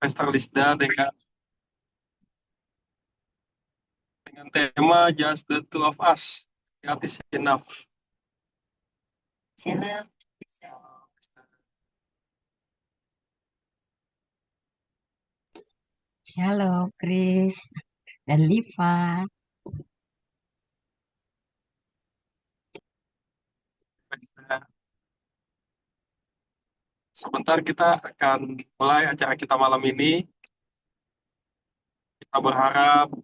Pesta Lisda dengan tema Just the Two of Us. God is enough. Shalom, Chris dan Liva. Sebentar kita akan mulai acara kita malam ini. Kita berharap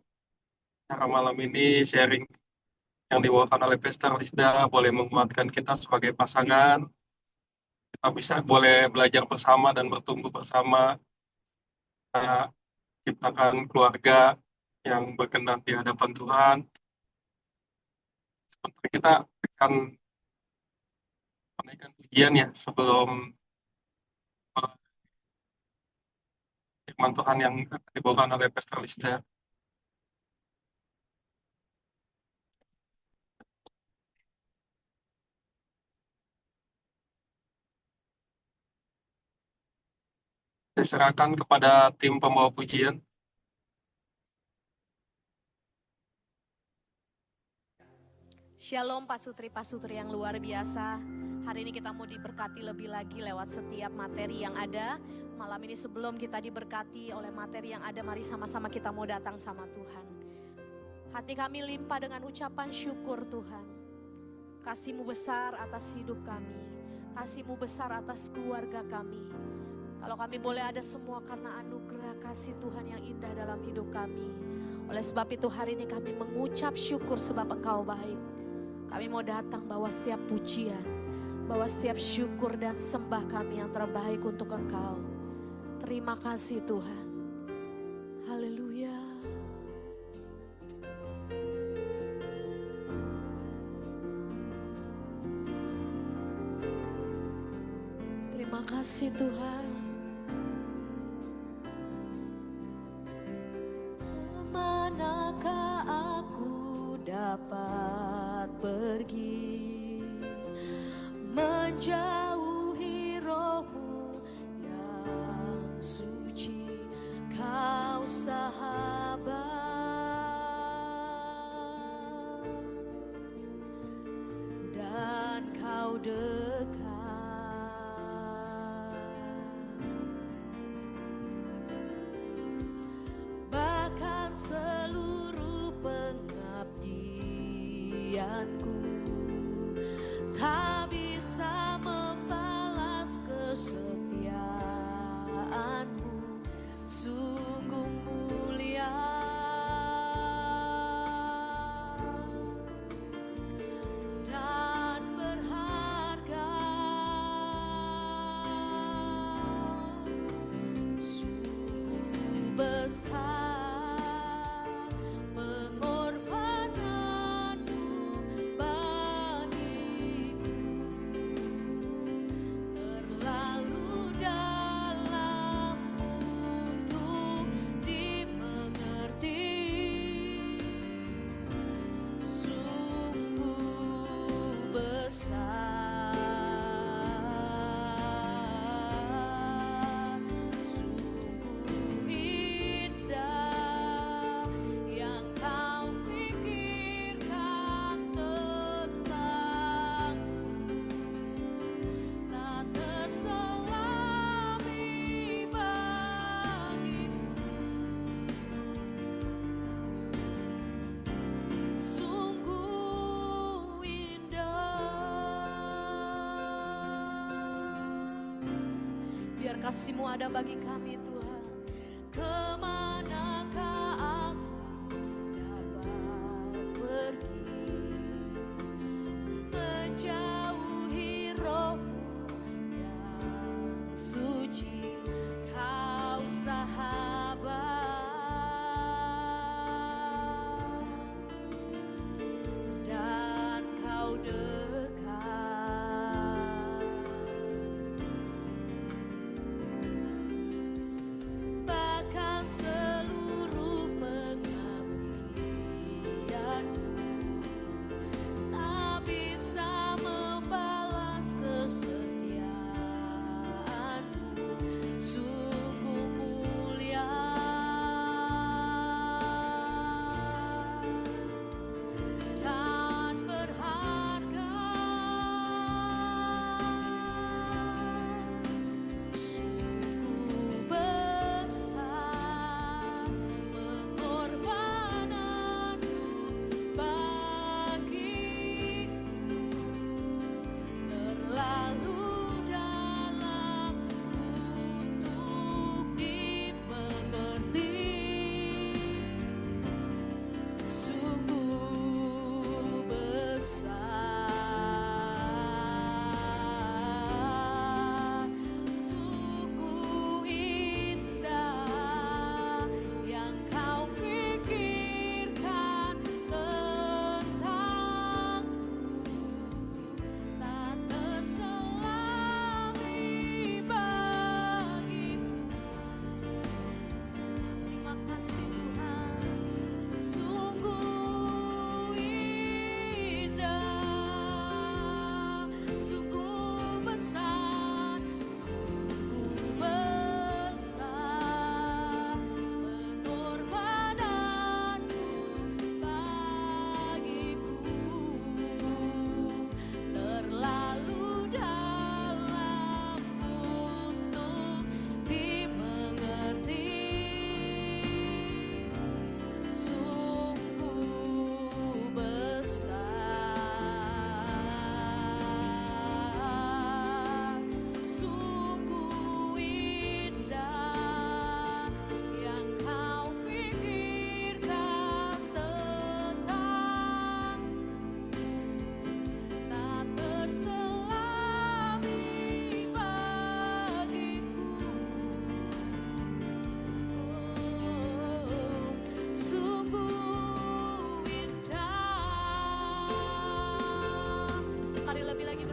acara malam ini sharing yang dibawakan oleh Pesta Lisda boleh menguatkan kita sebagai pasangan. Kita bisa boleh belajar bersama dan bertumbuh bersama. Kita ciptakan keluarga yang berkenan di hadapan Tuhan. Sebentar kita akan menaikkan pujian ya sebelum firman Tuhan yang akan dibawakan oleh Pastor Lisda. Saya serahkan kepada tim pembawa pujian. Shalom pasutri-pasutri yang luar biasa. Hari ini kita mau diberkati lebih lagi lewat setiap materi yang ada. Malam ini sebelum kita diberkati oleh materi yang ada, mari sama-sama kita mau datang sama Tuhan. Hati kami limpah dengan ucapan syukur Tuhan. Kasih-Mu besar atas hidup kami. Kasih-Mu besar atas keluarga kami. Kalau kami boleh ada semua karena anugerah kasih Tuhan yang indah dalam hidup kami. Oleh sebab itu hari ini kami mengucap syukur sebab Engkau baik. Kami mau datang bawa setiap pujian, bawa setiap syukur dan sembah kami yang terbaik untuk Engkau. Terima kasih Tuhan. Haleluya. Terima kasih Tuhan. Manakah aku dapat pergi menjauhi Roh-Mu yang suci, Kau sahabat dan Kau dekat. Bahkan seluruh pengabdianku tak bisa membalas kesetiaan-Mu, sungguh mulia dan berharga, sungguh besar pengorbanan-Mu bagiku, terlalu dalam untuk dimengerti, sungguh besar, sungguh indah yang Kau pikirkan tentang, tak terselami bagiku, sungguh indah. Biar kasih-Mu ada bagi kami Tuhan. Kemanakah aku dapat pergi menjauhi Roh-Mu yang suci, Kau sahabat dan Kau dekat. Bahkan seluruh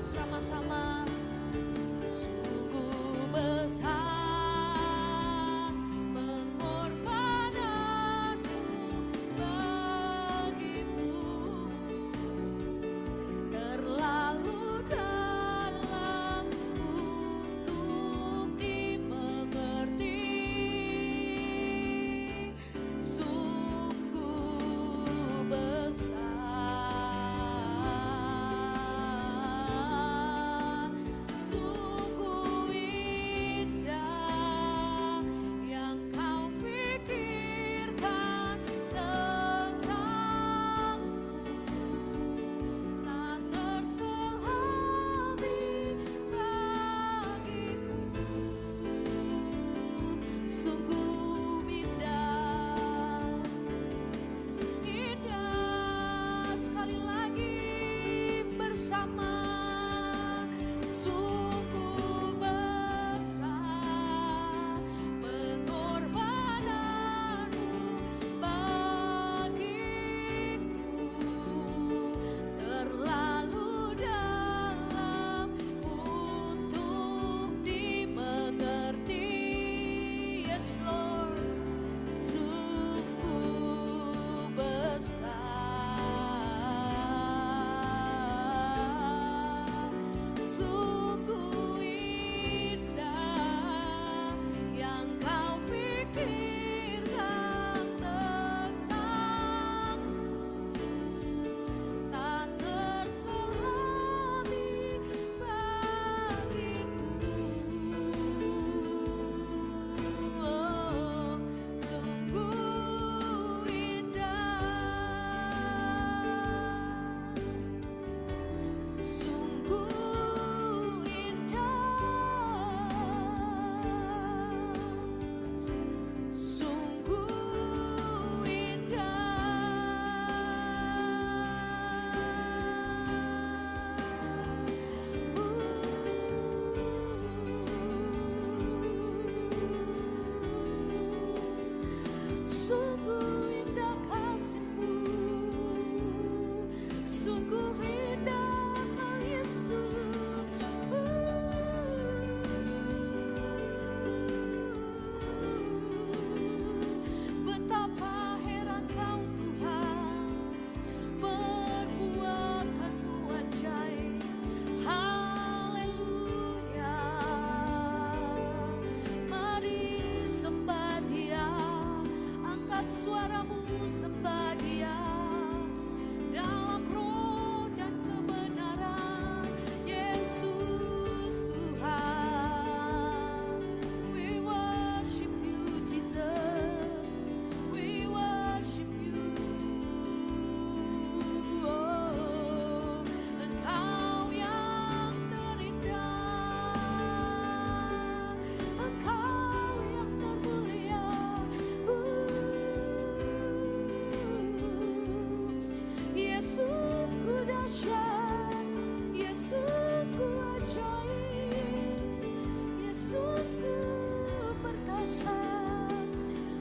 Sama-sama. Sungguh besar pengorbananmu bagiku, terlalu dalam untuk dimengerti. Sungguh besar, sungguh indah yang kau pikirkan tentangku, tak terselami bagiku. Sungguh indah, indah sekali lagi bersama. Sungguh besar pengorbananmu bagiku, terlalu dalam untuk dimengerti. Yes Lord, sungguh besar, sungguh indah yang kau pikirkan tentangku, tak terselami bagiku. Oh, sungguh indah, sungguh indah, sungguh indah. Sungguh indah kasih-Mu, sungguh indah Kau Yesus. Betapa heran Kau Tuhan, perbuatan-Mu ajaib. Haleluya, mari sembah Dia, angkat suaramu sembah Dia dalam roh dan kebenaran. Yesus Tuhan, we worship you Jesus, we worship you. Oh, Engkau yang terindah, Engkau yang termulia. Yesusku dahsyat, Yesusku ajaib, Yesusku perkasa.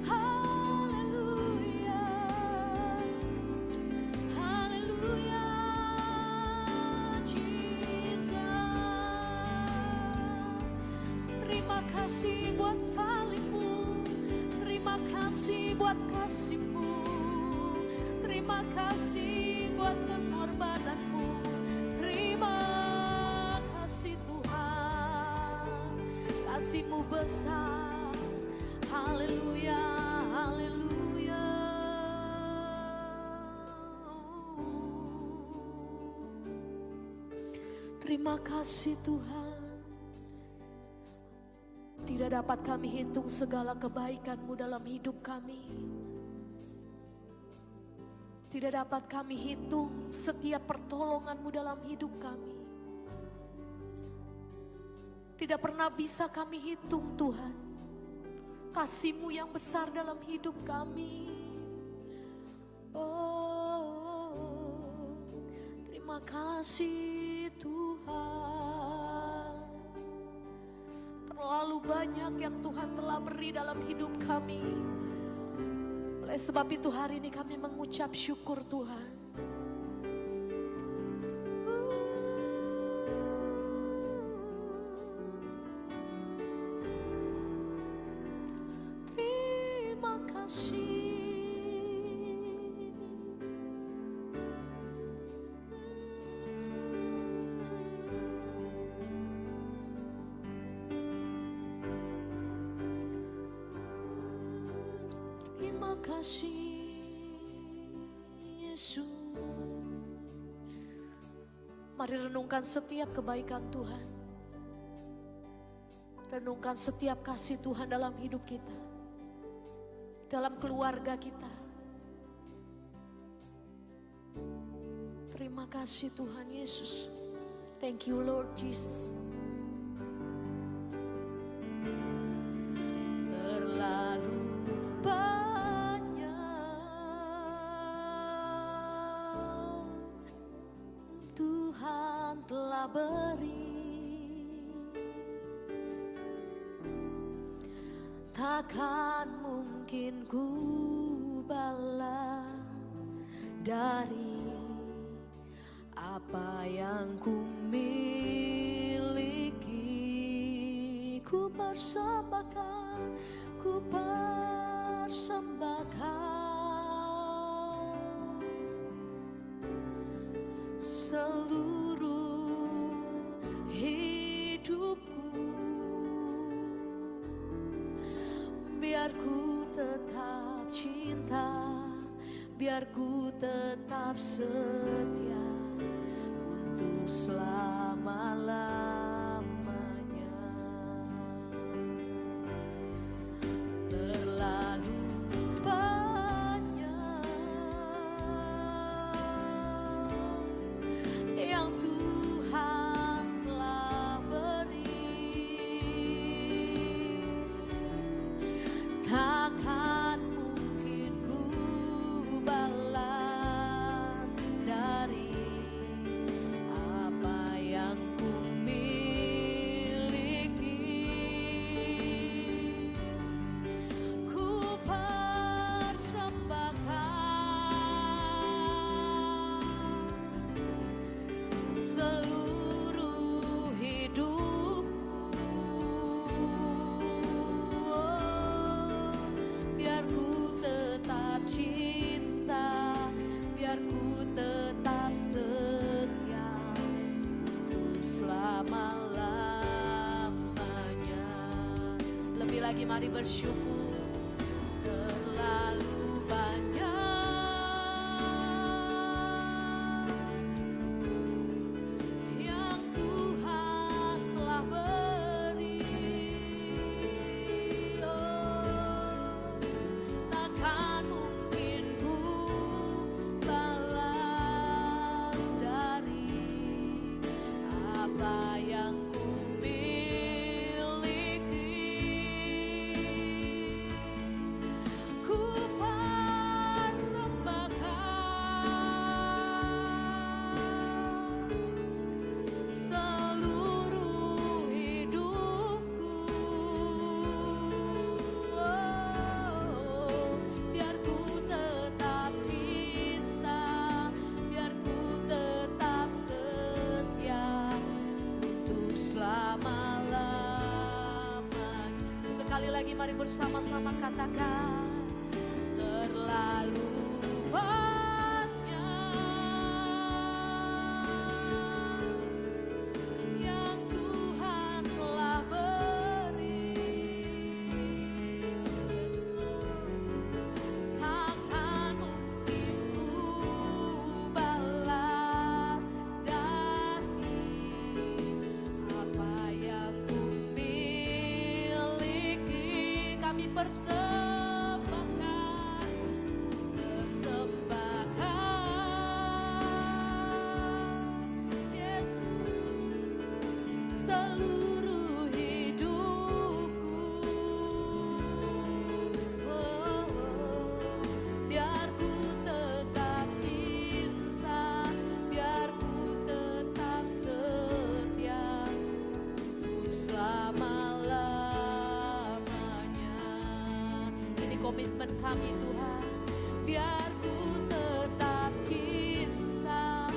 Haleluya, haleluya, Jesus. Terima kasih buat salib-Mu, terima kasih buat kasih-Mu, terima kasih buat pengorbanan-Mu. Terima kasih Tuhan, kasih-Mu besar. Haleluya, haleluya. Terima kasih Tuhan. Tidak dapat kami hitung segala kebaikan-Mu dalam hidup kami. Tidak dapat kami hitung setiap pertolongan-Mu dalam hidup kami. Tidak pernah bisa kami hitung Tuhan, kasih-Mu yang besar dalam hidup kami. Oh, terima kasih Tuhan. Terlalu banyak yang Tuhan telah beri dalam hidup kami. Oleh sebab itu hari ini kami mengucap syukur Tuhan. Terima kasih Yesus. Mari renungkan setiap kebaikan Tuhan. Renungkan setiap kasih Tuhan dalam hidup kita, dalam keluarga kita. Terima kasih Tuhan Yesus. Thank you Lord Jesus. Terlalu Tuhan telah beri, takkan mungkin ku balas dari apa yang ku miliki. Ku persembahkan, ku persembahkan seluruh hidupku, biar ku tetap cinta, biar ku tetap setia untuk selama-lamanya. Terlalu banyak yang Tuhan telah beri, takkan mungkin ku balas dari apa yang ku miliki. Ku persembahkan seluruh hidupku, biar ku tetap cinta, biar ku tetap setia untuk selama-lamanya. Lebih lagi mari bersyukur. Terlalu banyak yang Tuhan telah beri, takkan mungkin ku balas dari apa yang ku miliki. Ku persembahkan seluruh hidupku, biar ku tetap cinta, biar ku tetap setia untuk selama-lamanya. Sekali lagi mari bersama-sama katakan. Terlalu banyak yang Tuhan telah beri, yes, Lord. Takkan mungkin ku balas dari apa yang ku miliki. Kami persembahkan, Yesus, seluruh hidupku, biar ku tetap cinta, biar ku tetap setia untuk selama-lamanya. Ini komitmen kami Tuhan, biar ku tetap cinta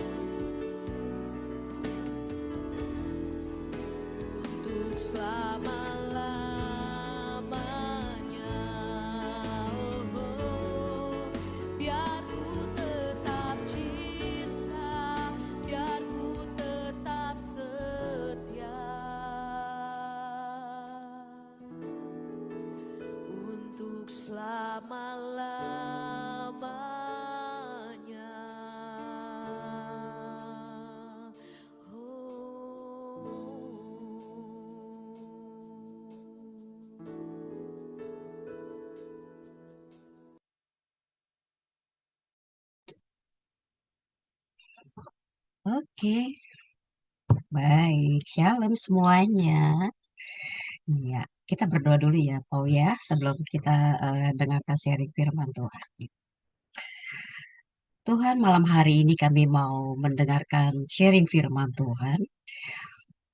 untuk selama-lamanya. Oh, oh. untuk selama-lamanya. Oke, baik. Shalom semuanya. Iya, kita berdoa dulu ya, Paul ya, sebelum kita dengarkan sharing firman Tuhan. Tuhan, malam hari ini kami mau mendengarkan sharing firman Tuhan.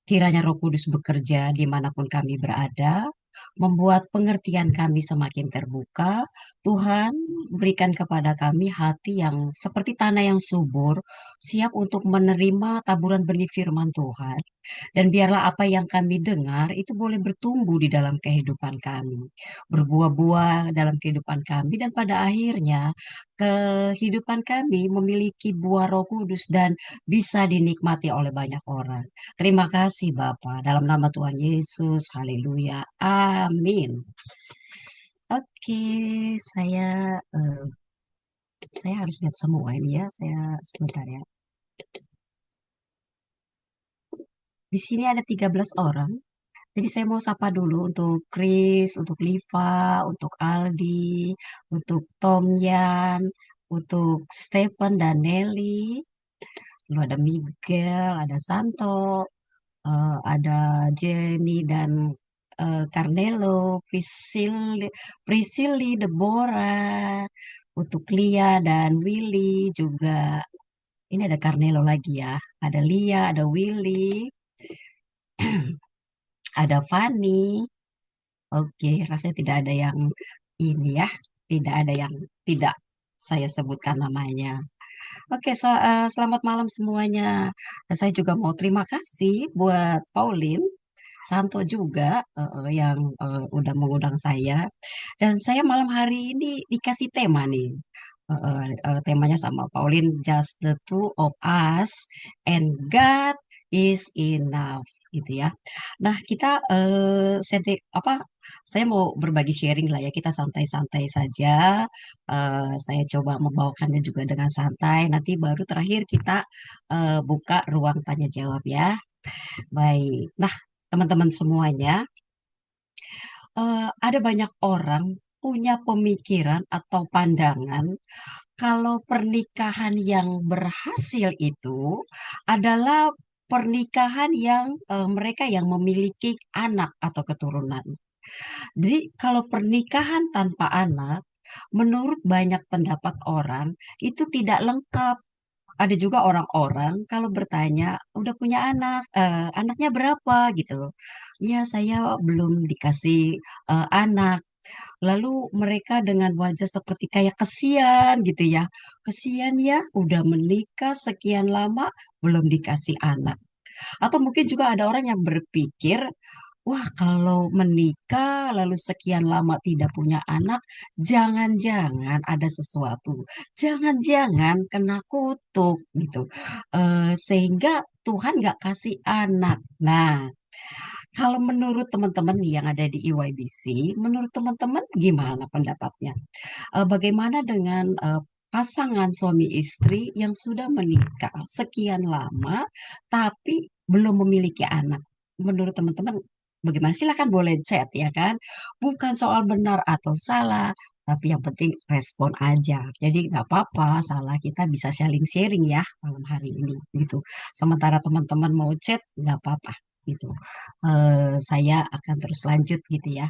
Kiranya Roh Kudus bekerja dimanapun kami berada, membuat pengertian kami semakin terbuka. Tuhan, berikan kepada kami hati yang seperti tanah yang subur, siap untuk menerima taburan benih firman Tuhan. Dan biarlah apa yang kami dengar itu boleh bertumbuh di dalam kehidupan kami, berbuah-buah dalam kehidupan kami, dan pada akhirnya kehidupan kami memiliki buah Roh Kudus dan bisa dinikmati oleh banyak orang. Terima kasih Bapa, dalam nama Tuhan Yesus, haleluya, amin. Oke, saya eh, saya harus lihat semua ini ya, saya sebentar ya. Di sini ada 13 orang. Jadi saya mau sapa dulu untuk Chris, untuk Liva, untuk Aldi, untuk Tom Yan, untuk Stephen dan Nelly. Lalu ada Miguel, ada Santo, ada Jenny dan Carnelo, Priscilly, Deborah, untuk Lia dan Willy juga. Ini ada Carnelo lagi ya. Ada Lia, ada Willy, ada Fanny. Oke, rasanya tidak ada yang ini ya, tidak ada yang tidak saya sebutkan namanya. Oke, selamat malam semuanya. Dan saya juga mau terima kasih buat Pauline, Santo juga yang udah mengundang saya. Dan saya malam hari ini dikasih tema nih. Temanya sama Pauline, Just the Two of Us and God is Enough, gitu ya. Nah, kita saya mau berbagi sharing lah ya, kita santai-santai saja. Saya coba membawakannya juga dengan santai. Nanti baru terakhir kita buka ruang tanya jawab ya. Baik. Nah, teman-teman semuanya, ada banyak orang punya pemikiran atau pandangan kalau pernikahan yang berhasil itu adalah pernikahan yang mereka yang memiliki anak atau keturunan. Jadi kalau pernikahan tanpa anak, menurut banyak pendapat orang, itu tidak lengkap. Ada juga orang-orang kalau bertanya, udah punya anak, anaknya berapa gitu. Ya, saya belum dikasih anak. Lalu mereka dengan wajah seperti kayak kesian gitu ya. Kesian ya, udah menikah sekian lama, belum dikasih anak. Atau mungkin juga ada orang yang berpikir, wah, kalau menikah lalu sekian lama tidak punya anak, jangan-jangan ada sesuatu, jangan-jangan kena kutuk gitu. Sehingga Tuhan nggak kasih anak. Nah, kalau menurut teman-teman nih yang ada di EYBC, menurut teman-teman gimana pendapatnya? Bagaimana dengan pasangan suami istri yang sudah menikah sekian lama tapi belum memiliki anak? Menurut teman-teman bagaimana? Silakan boleh chat ya kan. Bukan soal benar atau salah, tapi yang penting respon aja. Jadi nggak apa-apa, salah kita bisa saling sharing ya malam hari ini gitu. Sementara teman-teman mau chat nggak apa-apa gitu. Saya akan terus lanjut gitu ya.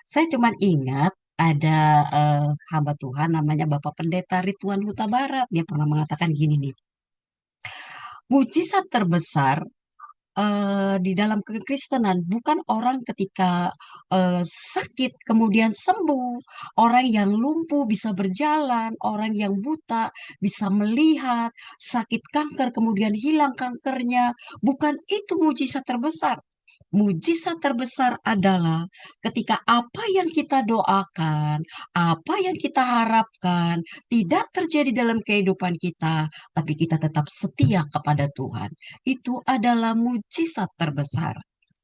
Saya cuma ingat ada hamba Tuhan namanya Bapak Pendeta Ridwan Huta Barat. Dia pernah mengatakan gini nih, mujizat terbesar di dalam kekristenan bukan orang ketika sakit kemudian sembuh, orang yang lumpuh bisa berjalan, orang yang buta bisa melihat, sakit kanker kemudian hilang kankernya. Bukan itu mujizat terbesar. Mujizat terbesar adalah ketika apa yang kita doakan, apa yang kita harapkan tidak terjadi dalam kehidupan kita, tapi kita tetap setia kepada Tuhan. Itu adalah mujizat terbesar.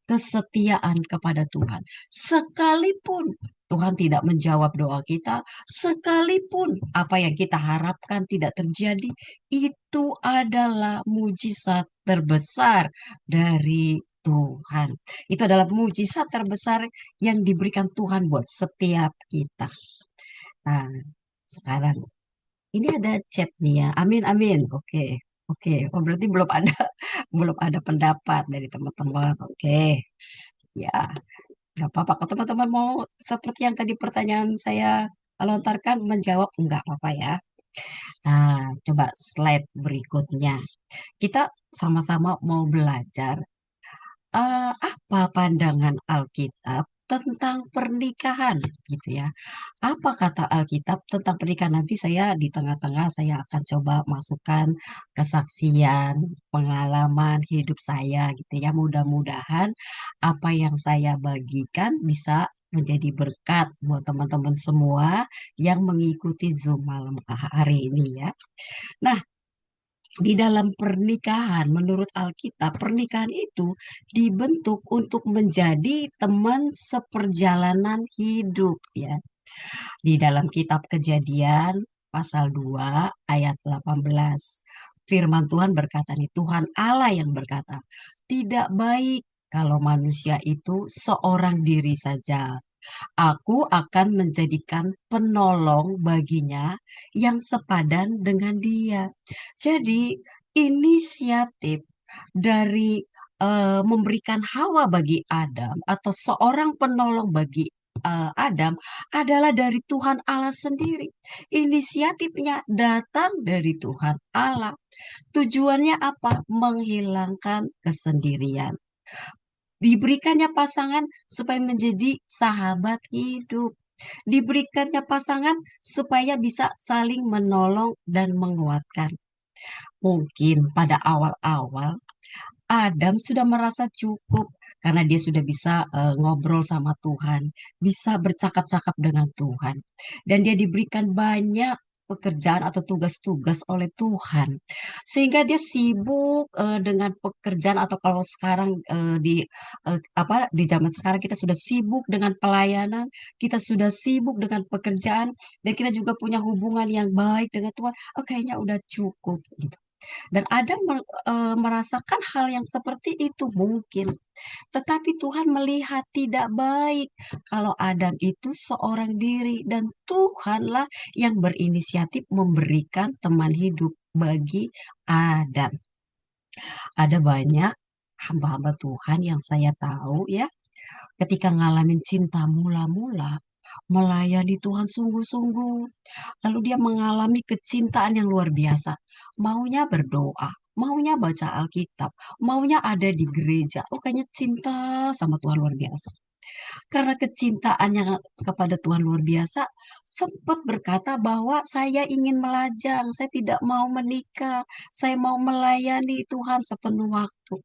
Kesetiaan kepada Tuhan. Sekalipun Tuhan tidak menjawab doa kita, sekalipun apa yang kita harapkan tidak terjadi, itu adalah mujizat terbesar dari Tuhan. Itu adalah mujizat terbesar yang diberikan Tuhan buat setiap kita. Nah, sekarang ini ada chat nih ya. Amin, amin. Oke. Oke, oh berarti belum ada belum ada pendapat dari teman-teman. Oke, ya, nggak apa-apa. Kalau teman-teman mau seperti yang tadi pertanyaan saya lontarkan menjawab, nggak apa-apa ya. Nah, coba slide berikutnya. Kita sama-sama mau belajar apa pandangan Alkitab tentang pernikahan gitu ya. Apa kata Alkitab tentang pernikahan? Nanti saya di tengah-tengah saya akan coba masukkan kesaksian, pengalaman hidup saya gitu ya. Mudah-mudahan apa yang saya bagikan bisa menjadi berkat buat teman-teman semua yang mengikuti Zoom malam hari ini ya. Nah, di dalam pernikahan, menurut Alkitab, pernikahan itu dibentuk untuk menjadi teman seperjalanan hidup ya. Di dalam kitab Kejadian pasal 2 ayat 18. Firman Tuhan berkata nih, Tuhan Allah yang berkata, tidak baik kalau manusia itu seorang diri saja. Aku akan menjadikan penolong baginya yang sepadan dengan dia. Jadi, inisiatif dari memberikan Hawa bagi Adam atau seorang penolong bagi Adam adalah dari Tuhan Allah sendiri. Inisiatifnya datang dari Tuhan Allah. Tujuannya apa? Menghilangkan kesendirian. Diberikannya pasangan supaya menjadi sahabat hidup. Diberikannya pasangan supaya bisa saling menolong dan menguatkan. Mungkin pada awal-awal Adam sudah merasa cukup karena dia sudah bisa ngobrol sama Tuhan, bisa bercakap-cakap dengan Tuhan, dan dia diberikan banyak pekerjaan atau tugas-tugas oleh Tuhan, sehingga dia sibuk dengan pekerjaan atau kalau sekarang di zaman sekarang kita sudah sibuk dengan pelayanan, kita sudah sibuk dengan pekerjaan, dan kita juga punya hubungan yang baik dengan Tuhan. Oh, kayaknya udah cukup gitu. Dan Adam merasakan hal yang seperti itu mungkin. Tetapi Tuhan melihat tidak baik kalau Adam itu seorang diri. Dan Tuhanlah yang berinisiatif memberikan teman hidup bagi Adam. Ada banyak hamba-hamba Tuhan yang saya tahu ya, ketika ngalamin cinta mula-mula, melayani Tuhan sungguh-sungguh. Lalu dia mengalami kecintaan yang luar biasa. Maunya berdoa, maunya baca Alkitab, maunya ada di gereja. Oh, kayaknya cinta sama Tuhan luar biasa. Karena kecintaannya kepada Tuhan luar biasa, sempat berkata bahwa saya ingin melajang, saya tidak mau menikah, saya mau melayani Tuhan sepenuh waktu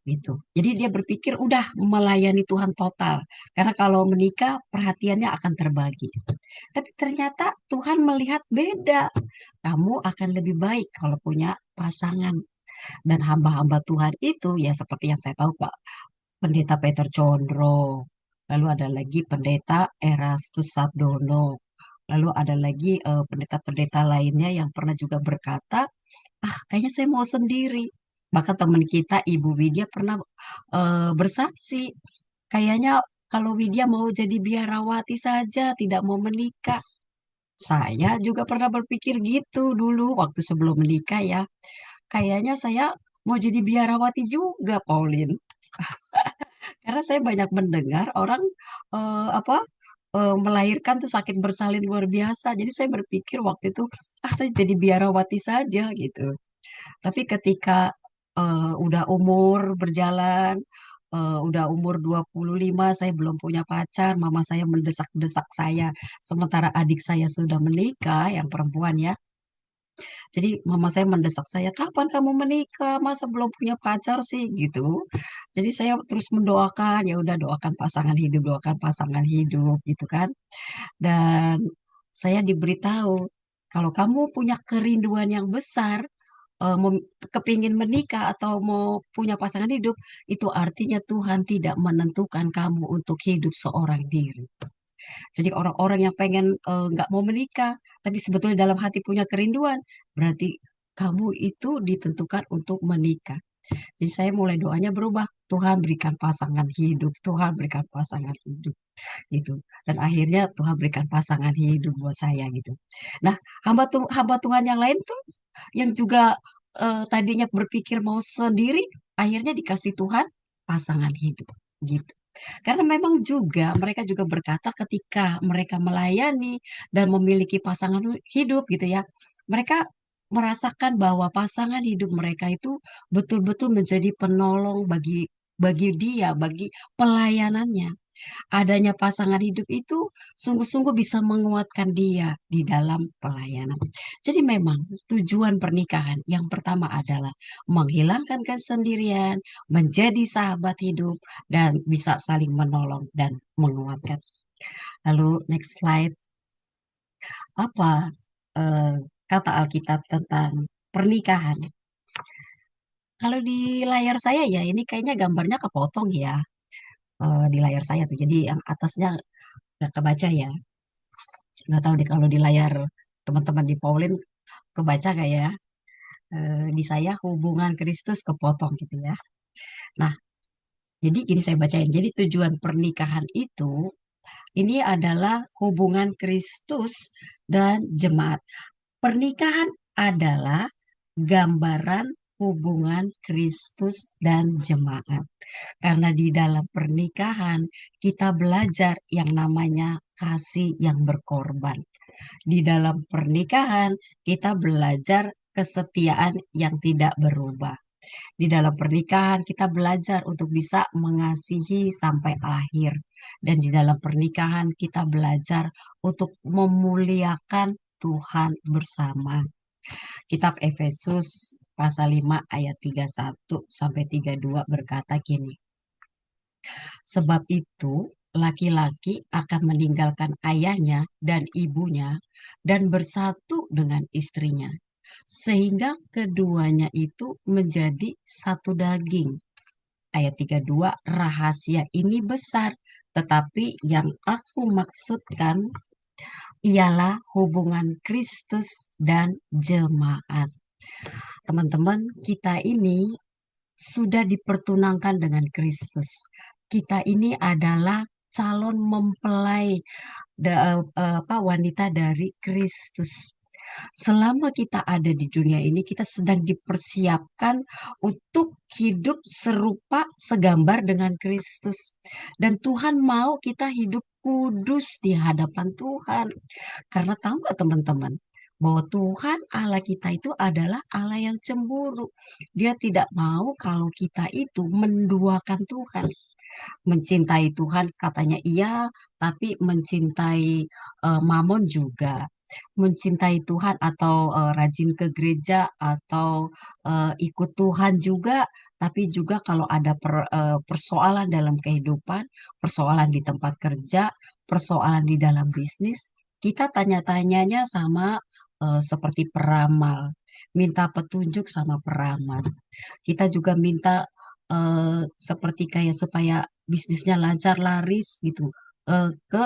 gitu. Jadi dia berpikir udah melayani Tuhan total. Karena kalau menikah perhatiannya akan terbagi. Tapi ternyata Tuhan melihat beda. Kamu akan lebih baik kalau punya pasangan. Dan hamba-hamba Tuhan itu ya seperti yang saya tahu Pak, Pendeta Peter Condro. Lalu ada lagi Pendeta Erastus Sabdono. Lalu ada lagi pendeta-pendeta lainnya yang pernah juga berkata, kayaknya saya mau sendiri. Bahkan teman kita Ibu Widya pernah bersaksi, kayaknya kalau Widya mau jadi biarawati saja, tidak mau menikah. Saya juga pernah berpikir gitu dulu waktu sebelum menikah ya. Kayaknya saya mau jadi biarawati juga, Pauline. Karena saya banyak mendengar orang apa melahirkan tuh sakit bersalin luar biasa. Jadi saya berpikir waktu itu, saya jadi biarawati saja gitu. Tapi ketika udah umur berjalan, udah umur 25, saya belum punya pacar, mama saya mendesak-desak saya. Sementara adik saya sudah menikah, yang perempuan ya. Jadi mama saya mendesak saya, kapan kamu menikah? Masa belum punya pacar sih gitu. Jadi saya terus mendoakan, ya udah doakan pasangan hidup gitu kan. Dan saya diberitahu, kalau kamu punya kerinduan yang besar, kepingin menikah atau mau punya pasangan hidup, itu artinya Tuhan tidak menentukan kamu untuk hidup seorang diri. Jadi orang-orang yang pengen nggak mau menikah, tapi sebetulnya dalam hati punya kerinduan, berarti kamu itu ditentukan untuk menikah. Jadi saya mulai doanya berubah. Tuhan berikan pasangan hidup, Tuhan berikan pasangan hidup gitu. Dan akhirnya Tuhan berikan pasangan hidup buat saya gitu. Nah, hamba Tuhan yang lain tuh yang juga tadinya berpikir mau sendiri, akhirnya dikasih Tuhan pasangan hidup gitu. Karena memang juga mereka juga berkata ketika mereka melayani dan memiliki pasangan hidup gitu ya, mereka merasakan bahwa pasangan hidup mereka itu betul-betul menjadi penolong bagi dia, bagi pelayanannya. Adanya pasangan hidup itu sungguh-sungguh bisa menguatkan dia di dalam pelayanan. Jadi memang tujuan pernikahan yang pertama adalah menghilangkan kesendirian, menjadi sahabat hidup, dan bisa saling menolong dan menguatkan. Lalu next slide, apa eh, kata Alkitab tentang pernikahan? Kalau di layar saya ya, ini kayaknya gambarnya kepotong ya di layar saya tuh. Jadi yang atasnya nggak kebaca ya. Nggak tahu deh kalau di layar teman-teman di Pauline kebaca gak ya? Di saya hubungan Kristus kepotong gitu ya. Nah, jadi gini saya bacain. Jadi tujuan pernikahan itu ini adalah hubungan Kristus dan jemaat. Pernikahan adalah gambaran hubungan Kristus dan jemaat. Karena di dalam pernikahan kita belajar yang namanya kasih yang berkorban. Di dalam pernikahan, kita belajar kesetiaan yang tidak berubah. Di dalam pernikahan, kita belajar untuk bisa mengasihi sampai akhir. Dan di dalam pernikahan, kita belajar untuk memuliakan Tuhan bersama. Kitab Efesus pasal 5 ayat 31 sampai 32 berkata gini. Sebab itu, laki-laki akan meninggalkan ayahnya dan ibunya dan bersatu dengan istrinya, sehingga keduanya itu menjadi satu daging. Ayat 32, rahasia ini besar, tetapi yang aku maksudkan ialah hubungan Kristus dan jemaat. Teman-teman, kita ini sudah dipertunangkan dengan Kristus. Kita ini adalah calon mempelai wanita dari Kristus. Selama kita ada di dunia ini, kita sedang dipersiapkan untuk hidup serupa segambar dengan Kristus. Dan Tuhan mau kita hidup kudus di hadapan Tuhan. Karena tahu nggak teman-teman? Bahwa Tuhan Allah kita itu adalah Allah yang cemburu. Dia tidak mau kalau kita itu menduakan Tuhan. Mencintai Tuhan katanya iya, tapi mencintai Mamon juga. Mencintai Tuhan atau rajin ke gereja atau ikut Tuhan juga, tapi juga kalau ada persoalan dalam kehidupan, persoalan di tempat kerja, persoalan di dalam bisnis, kita tanya-tanyanya sama seperti peramal, minta petunjuk sama peramal. Kita juga minta seperti kayak supaya bisnisnya lancar laris gitu ke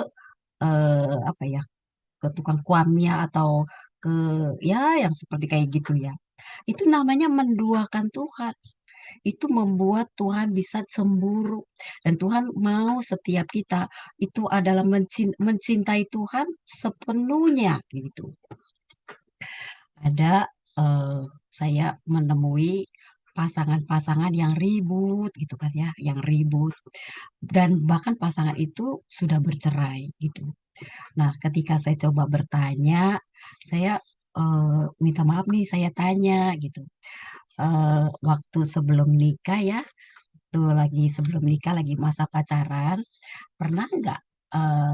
apa ya, ke tukang kuamnya atau ke ya yang seperti kayak gitu ya. Itu namanya menduakan Tuhan. Itu membuat Tuhan bisa cemburu. Dan Tuhan mau setiap kita itu adalah mencintai Tuhan sepenuhnya gitu. Ada eh, saya menemui pasangan-pasangan yang ribut gitu kan ya, yang ribut dan bahkan pasangan itu sudah bercerai gitu. Nah, ketika saya coba bertanya, saya minta maaf nih, saya tanya gitu. Waktu sebelum nikah ya, tuh lagi sebelum nikah, lagi masa pacaran, pernah nggak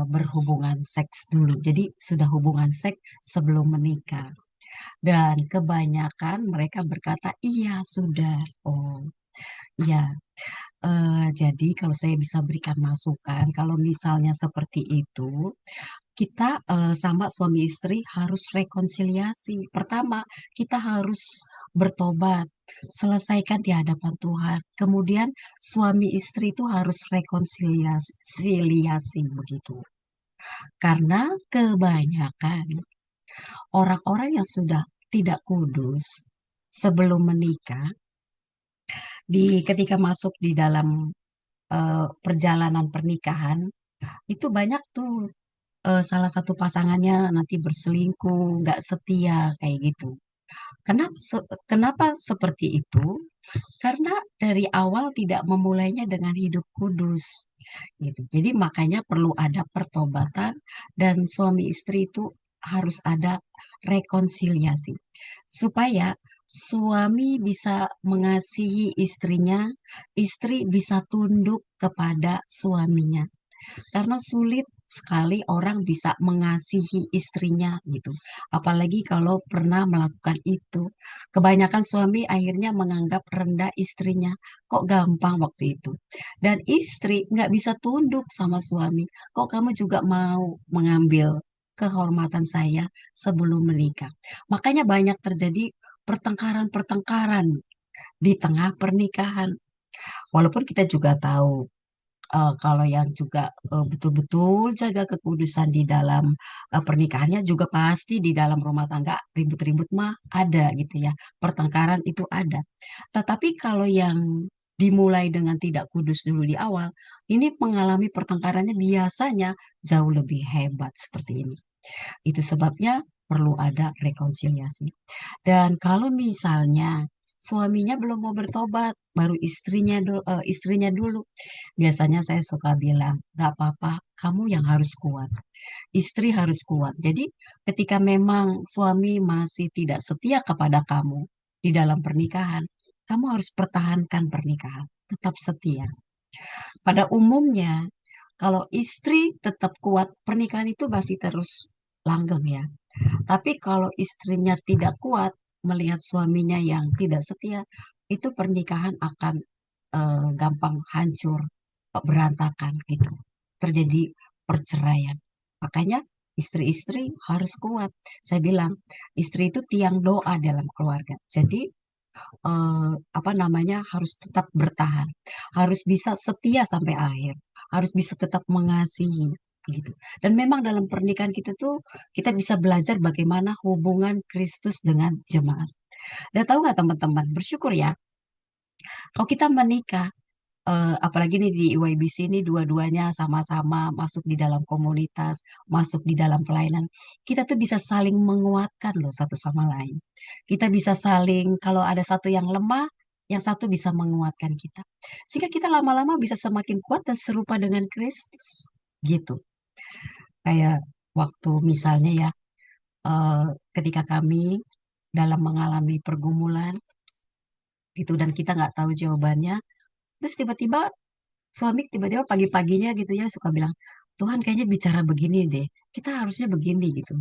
berhubungan seks dulu? Jadi sudah hubungan seks sebelum menikah. Dan kebanyakan mereka berkata, iya sudah. Oh, iya. Jadi kalau saya bisa berikan masukan, kalau misalnya seperti itu, kita sama suami istri harus rekonsiliasi. Pertama, kita harus bertobat, selesaikan di hadapan Tuhan. Kemudian suami istri itu harus rekonsiliasi begitu. Karena kebanyakan orang-orang yang sudah tidak kudus sebelum menikah, ketika masuk di dalam perjalanan pernikahan, itu banyak tuh salah satu pasangannya nanti berselingkuh, nggak setia kayak gitu. Kenapa seperti itu? Karena dari awal tidak memulainya dengan hidup kudus, gitu. Jadi makanya perlu ada pertobatan dan suami istri itu harus ada rekonsiliasi supaya suami bisa mengasihi istrinya, istri bisa tunduk kepada suaminya. Karena sulit sekali orang bisa mengasihi istrinya gitu. Apalagi kalau pernah melakukan itu. Kebanyakan suami akhirnya menganggap rendah istrinya. Kok gampang waktu itu. Dan istri nggak bisa tunduk sama suami. Kok kamu juga mau mengambil kehormatan saya sebelum menikah. Makanya banyak terjadi pertengkaran-pertengkaran di tengah pernikahan. Walaupun kita juga tahu kalau yang juga betul-betul jaga kekudusan di dalam pernikahannya juga pasti di dalam rumah tangga ribut-ribut mah ada gitu ya. Pertengkaran itu ada. Tetapi kalau yang dimulai dengan tidak kudus dulu di awal, ini mengalami pertengkarannya biasanya jauh lebih hebat seperti ini. Itu sebabnya perlu ada rekonsiliasi. Dan kalau misalnya suaminya belum mau bertobat, baru istrinya dulu. Biasanya saya suka bilang, gak apa-apa, kamu yang harus kuat. Istri harus kuat. Jadi ketika memang suami masih tidak setia kepada kamu di dalam pernikahan, kamu harus pertahankan pernikahan. Tetap setia. Pada umumnya, kalau istri tetap kuat, pernikahan itu masih terus langgeng ya. Tapi kalau istrinya tidak kuat melihat suaminya yang tidak setia, itu pernikahan akan gampang hancur, berantakan gitu. Terjadi perceraian. Makanya istri-istri harus kuat. Saya bilang, istri itu tiang doa dalam keluarga. Jadi apa namanya harus tetap bertahan, harus bisa setia sampai akhir, harus bisa tetap mengasihi gitu. Dan memang dalam pernikahan kita tuh kita bisa belajar bagaimana hubungan Kristus dengan jemaat. Dan tahu nggak teman-teman, bersyukur ya kalau kita menikah apalagi nih di YBC ini dua-duanya sama-sama masuk di dalam komunitas, masuk di dalam pelayanan. Kita tuh bisa saling menguatkan loh satu sama lain. Kita bisa saling, kalau ada satu yang lemah, yang satu bisa menguatkan kita. Sehingga kita lama-lama bisa semakin kuat dan serupa dengan Kristus. Gitu. Kayak waktu misalnya ya, eh, ketika kami dalam mengalami pergumulan gitu dan kita nggak tahu jawabannya, terus tiba-tiba suami tiba-tiba pagi-paginya gitu ya suka bilang, Tuhan kayaknya bicara begini deh. Kita harusnya begini gitu.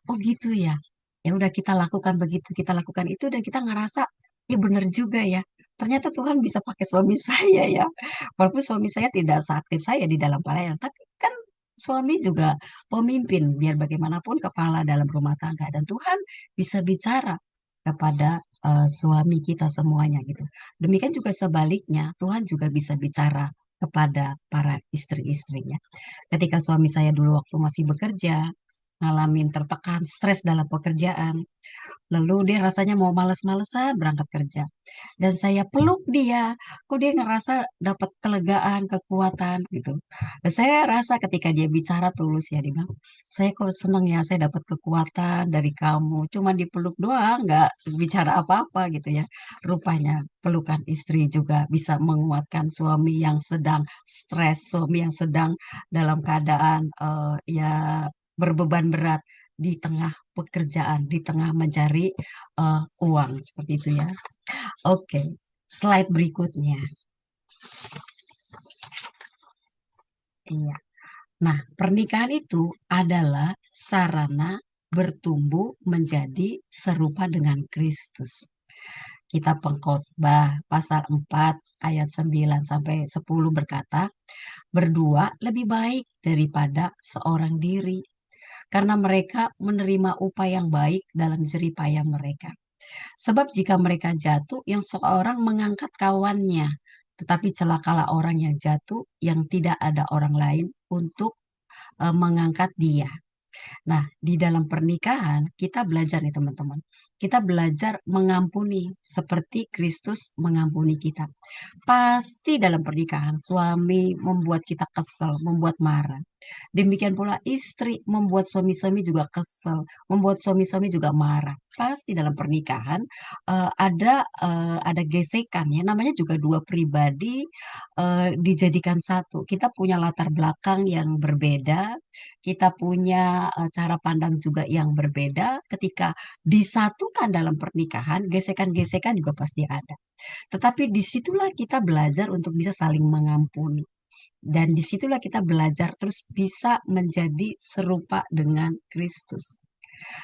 Oh gitu ya. Ya udah kita lakukan begitu, kita lakukan itu dan kita ngerasa ya benar juga ya. Ternyata Tuhan bisa pakai suami saya ya. Walaupun suami saya tidak seaktif saya di dalam pelayanan, tapi kan suami juga pemimpin biar bagaimanapun kepala dalam rumah tangga dan Tuhan bisa bicara kepada suami kita semuanya gitu. Demikian juga sebaliknya, Tuhan juga bisa bicara kepada para istri-istrinya. Ketika suami saya dulu waktu masih bekerja, ngalamin tertekan, stres dalam pekerjaan, lalu dia rasanya mau males-malesan berangkat kerja. Dan saya peluk dia, kok dia ngerasa dapat kelegaan, kekuatan gitu. Dan saya rasa ketika dia bicara tulus ya, dia bilang, saya kok seneng ya, saya dapat kekuatan dari kamu. Cuma dipeluk doang, nggak bicara apa-apa gitu ya. Rupanya pelukan istri juga bisa menguatkan suami yang sedang stres, suami yang sedang dalam keadaan ya berbeban berat di tengah pekerjaan, di tengah mencari uang seperti itu ya. Oke, slide berikutnya. Iya. Nah, pernikahan itu adalah sarana bertumbuh menjadi serupa dengan Kristus. Kitab Pengkhotbah pasal 4 ayat 9 sampai 10 berkata, berdua lebih baik daripada seorang diri karena mereka menerima upah yang baik dalam jerih payah mereka. Sebab jika mereka jatuh, yang seorang mengangkat kawannya, tetapi celakalah orang yang jatuh yang tidak ada orang lain untuk mengangkat dia. Nah, di dalam pernikahan kita belajar nih teman-teman. Kita belajar mengampuni seperti Kristus mengampuni kita. Pasti dalam pernikahan suami membuat kita kesel, membuat marah. Demikian pula istri membuat suami-suami juga kesel, membuat suami-suami juga marah. Pasti dalam pernikahan ada gesekan ya, namanya juga dua pribadi dijadikan satu. Kita punya latar belakang yang berbeda, kita punya cara pandang juga yang berbeda. Ketika disatukan dalam pernikahan, gesekan-gesekan juga pasti ada. Tetapi disitulah kita belajar untuk bisa saling mengampuni. Dan disitulah kita belajar terus bisa menjadi serupa dengan Kristus.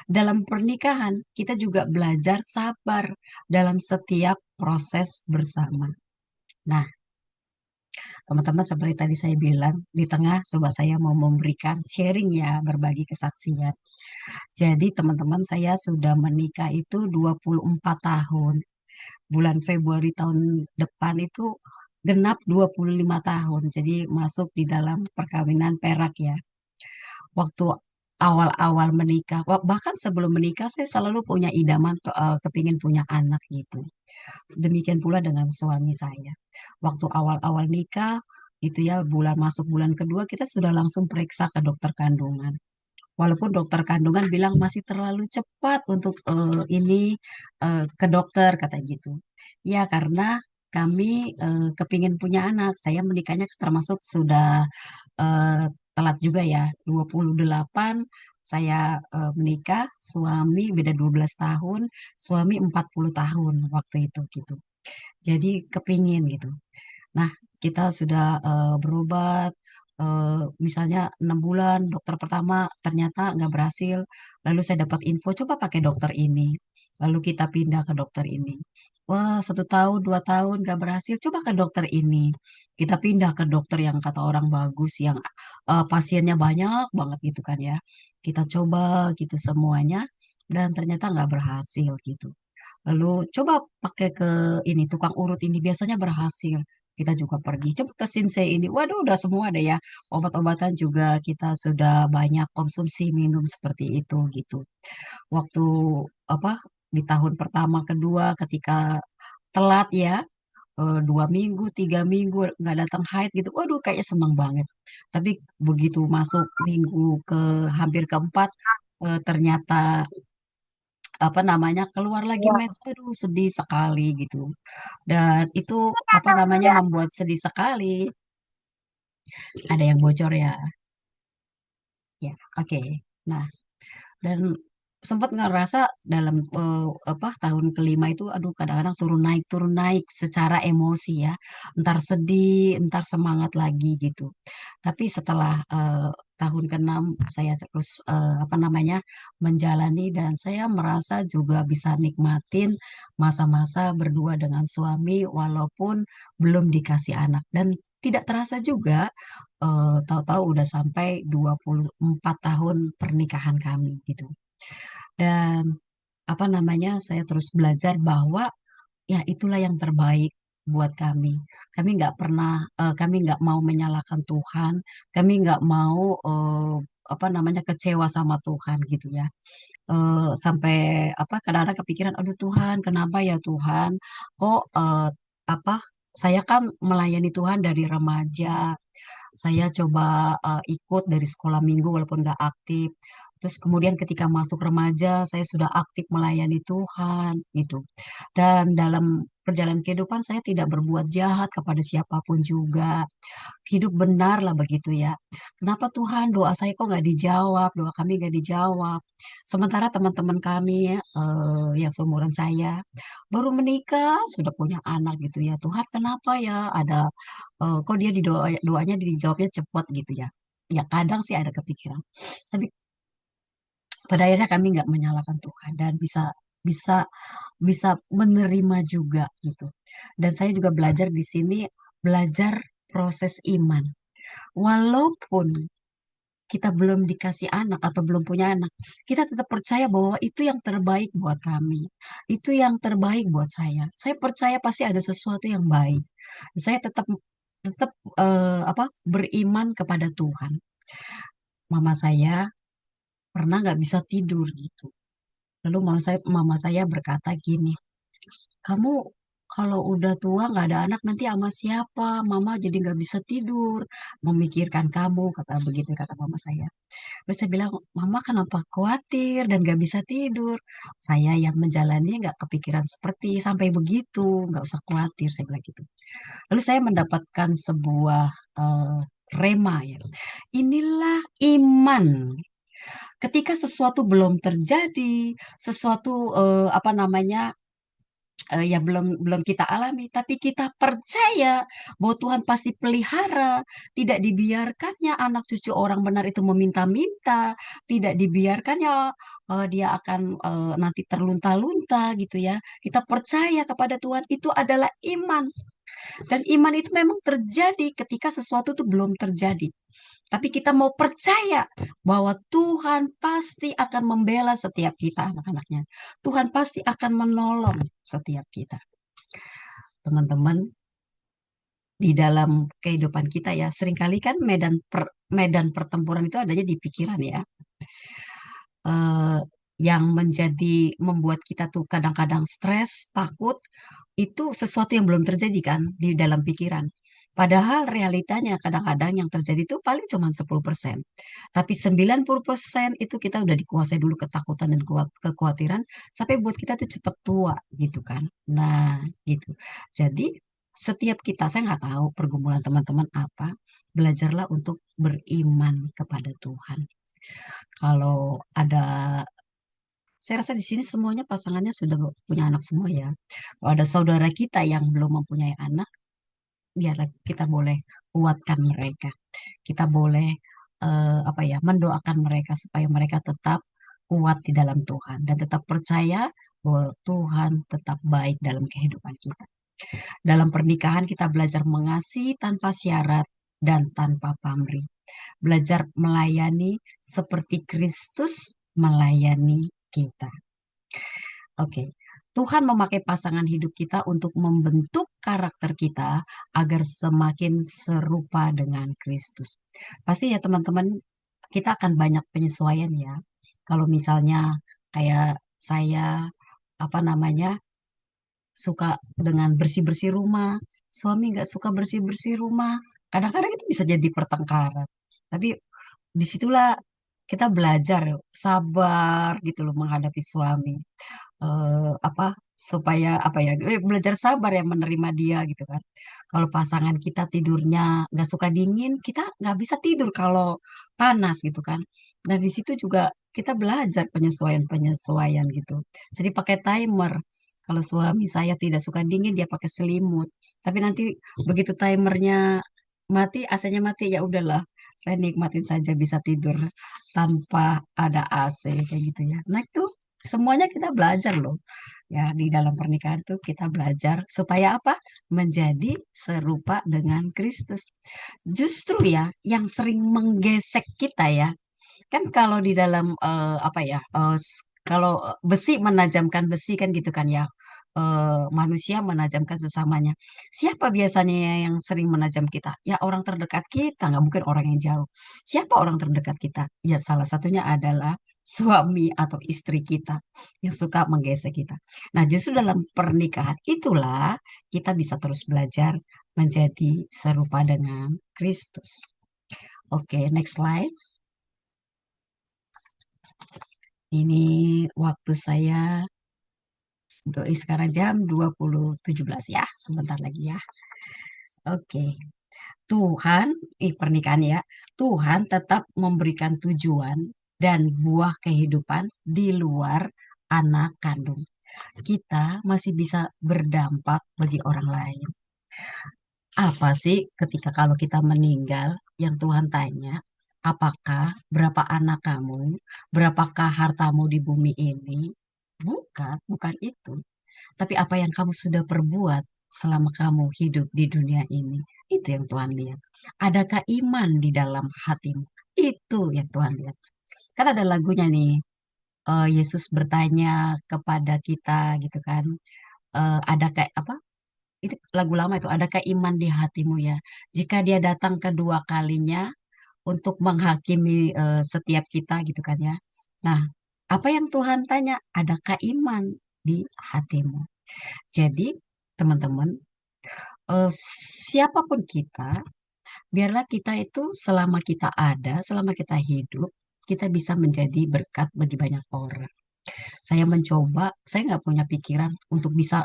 Dalam pernikahan, kita juga belajar sabar dalam setiap proses bersama. Nah, teman-teman seperti tadi saya bilang, di tengah coba saya mau memberikan sharing ya, berbagi kesaksian. Jadi teman-teman saya sudah menikah itu 24 tahun. Bulan Februari tahun depan itu genap 25 tahun. Jadi masuk di dalam perkawinan perak ya. Waktu awal-awal menikah, bahkan sebelum menikah saya selalu punya idaman kepingin punya anak gitu. Demikian pula dengan suami saya. Waktu awal-awal nikah itu ya masuk bulan kedua kita sudah langsung periksa ke dokter kandungan. Walaupun dokter kandungan bilang masih terlalu cepat untuk ini ke dokter kata gitu. Ya karena kami kepingin punya anak. Saya menikahnya termasuk sudah eh, telat juga ya. 28 saya menikah, suami beda 12 tahun, suami 40 tahun waktu itu gitu. Jadi kepingin gitu. Nah, kita sudah berobat, misalnya 6 bulan, dokter pertama ternyata nggak berhasil. Lalu saya dapat info, coba pakai dokter ini. Lalu kita pindah ke dokter ini. Wah, 1 tahun, 2 tahun nggak berhasil, coba ke dokter ini. Kita pindah ke dokter yang kata orang bagus, yang pasiennya banyak banget gitu kan ya. Kita coba gitu semuanya, dan ternyata nggak berhasil gitu. Lalu coba pakai ke ini tukang urut ini biasanya berhasil. Kita juga pergi. Coba ke Sinsei ini. Waduh, udah semua deh ya. Obat-obatan juga kita sudah banyak konsumsi minum seperti itu gitu. Waktu apa di tahun pertama kedua ketika telat ya 2 minggu 3 minggu nggak datang haid gitu. Waduh, kayaknya senang banget. Tapi begitu masuk minggu ke hampir keempat ternyata apa namanya keluar lagi mens, aduh sedih sekali gitu. Dan itu apa namanya membuat sedih sekali. Ada yang bocor ya, ya oke. Nah, dan sempat ngerasa dalam tahun kelima itu aduh kadang-kadang turun naik secara emosi ya, entar sedih entar semangat lagi gitu. Tapi setelah tahun ke-6 saya terus apa namanya menjalani dan saya merasa juga bisa nikmatin masa-masa berdua dengan suami walaupun belum dikasih anak dan tidak terasa juga tahu-tahu udah sampai 24 tahun pernikahan kami gitu. Dan apa namanya, saya terus belajar bahwa ya itulah yang terbaik buat kami. Kami nggak mau menyalahkan Tuhan, kami nggak mau apa namanya kecewa sama Tuhan gitu ya. Sampai apa kadang-kadang kepikiran, aduh Tuhan, kenapa ya Tuhan, kok apa saya kan melayani Tuhan dari remaja, saya coba ikut dari sekolah minggu walaupun nggak aktif. Terus kemudian ketika masuk remaja, saya sudah aktif melayani Tuhan gitu. Dan dalam perjalanan kehidupan saya tidak berbuat jahat kepada siapapun juga. Hidup benar lah begitu ya. Kenapa Tuhan doa saya kok nggak dijawab, doa kami nggak dijawab. Sementara teman-teman kami ya, yang seumuran saya baru menikah sudah punya anak gitu ya. Tuhan kenapa ya ada kok dia doanya dijawabnya cepat gitu ya. Ya kadang sih ada kepikiran. Tapi pada akhirnya kami nggak menyalahkan Tuhan dan bisa bisa menerima juga gitu. Dan saya juga belajar di sini belajar proses iman. Walaupun kita belum dikasih anak atau belum punya anak, kita tetap percaya bahwa itu yang terbaik buat kami. Itu yang terbaik buat saya. Saya percaya pasti ada sesuatu yang baik. Saya tetap tetap apa beriman kepada Tuhan. mama saya pernah nggak bisa tidur gitu. Lalu mama saya berkata gini, kamu kalau udah tua nggak ada anak nanti sama siapa? Mama jadi nggak bisa tidur, memikirkan kamu, kata begitu kata mama saya. Terus saya bilang, mama kenapa khawatir dan nggak bisa tidur? Saya yang menjalani nggak kepikiran seperti sampai begitu, nggak usah khawatir, saya bilang gitu. Lalu saya mendapatkan sebuah eh, rema ya. Inilah iman. Ketika sesuatu belum terjadi, sesuatu apa namanya ya belum kita alami, tapi kita percaya bahwa Tuhan pasti pelihara, tidak dibiarkannya anak cucu orang benar itu meminta-minta, tidak dibiarkannya dia akan nanti terlunta-lunta gitu ya. Kita percaya kepada Tuhan itu adalah iman. Dan iman itu memang terjadi ketika sesuatu itu belum terjadi. Tapi kita mau percaya bahwa Tuhan pasti akan membela setiap kita, anak-anaknya. Tuhan pasti akan menolong setiap kita. Teman-teman, di dalam kehidupan kita ya, seringkali kan medan pertempuran itu adanya di pikiran ya. eh, yang membuat kita tuh kadang-kadang stres, takut, itu sesuatu yang belum terjadi kan di dalam pikiran. Padahal realitanya kadang-kadang yang terjadi itu paling cuma 10%. Tapi 90% itu kita udah dikuasai dulu ketakutan dan kekhawatiran sampai buat kita tuh cepet tua gitu kan. Nah, gitu. Jadi setiap kita, saya nggak tahu pergumulan teman-teman apa, belajarlah untuk beriman kepada Tuhan. Kalau ada, saya rasa di sini semuanya pasangannya sudah punya anak semua ya. Kalau ada saudara kita yang belum mempunyai anak, biarlah kita boleh kuatkan mereka. Kita boleh apa ya, mendoakan mereka supaya mereka tetap kuat di dalam Tuhan dan tetap percaya bahwa Tuhan tetap baik dalam kehidupan kita. Dalam pernikahan kita belajar mengasihi tanpa syarat dan tanpa pamrih. Belajar melayani seperti Kristus melayani kita. Oke, Tuhan memakai pasangan hidup kita untuk membentuk karakter kita agar semakin serupa dengan Kristus. Pasti ya teman-teman, kita akan banyak penyesuaian ya. Kalau misalnya kayak saya, apa namanya, suka dengan bersih-bersih rumah, suami nggak suka bersih-bersih rumah. Kadang-kadang itu bisa jadi pertengkaran. Tapi disitulah kita belajar sabar gitu loh menghadapi suami. Apa supaya apa ya belajar sabar ya menerima dia gitu kan. Kalau pasangan kita tidurnya nggak suka dingin, kita nggak bisa tidur kalau panas gitu kan. Nah di situ juga kita belajar penyesuaian-penyesuaian gitu. Jadi pakai timer. Kalau suami saya tidak suka dingin, dia pakai selimut. Tapi nanti begitu timernya mati, AC-nya mati, ya udahlah. Saya nikmatin saja bisa tidur tanpa ada AC kayak gitu ya. Nah itu semuanya kita belajar loh. Ya, di dalam pernikahan itu kita belajar supaya apa? Menjadi serupa dengan Kristus. Justru ya, yang sering menggesek kita ya, kan kalau di dalam apa ya, kalau besi menajamkan besi kan gitu kan ya. Manusia menajamkan sesamanya. Siapa biasanya yang sering menajam kita? Ya orang terdekat kita, nggak mungkin orang yang jauh. Siapa orang terdekat kita? Ya salah satunya adalah suami atau istri kita yang suka menggesek kita. Nah, justru dalam pernikahan itulah kita bisa terus belajar menjadi serupa dengan Kristus. Oke, next slide. Ini waktu saya doi sekarang jam 20.17 ya, sebentar lagi ya. Oke. Tuhan, pernikahan ya, Tuhan tetap memberikan tujuan dan buah kehidupan di luar anak kandung. Kita masih bisa berdampak bagi orang lain. Apa sih ketika kalau kita meninggal yang Tuhan tanya, apakah berapa anak kamu, berapakah hartamu di bumi ini? Bukan, bukan itu. Tapi apa yang kamu sudah perbuat selama kamu hidup di dunia ini, itu yang Tuhan lihat. Adakah iman di dalam hatimu? Itu yang Tuhan lihat. Kan ada lagunya nih, Yesus bertanya kepada kita gitu kan, adakah apa? Itu lagu lama itu, adakah iman di hatimu ya? Jika dia datang kedua kalinya, untuk menghakimi setiap kita gitu kan ya. Nah, apa yang Tuhan tanya? Adakah iman di hatimu? Jadi, teman-teman, siapapun kita, biarlah kita itu selama kita ada, selama kita hidup, kita bisa menjadi berkat bagi banyak orang. Saya mencoba, saya nggak punya pikiran untuk bisa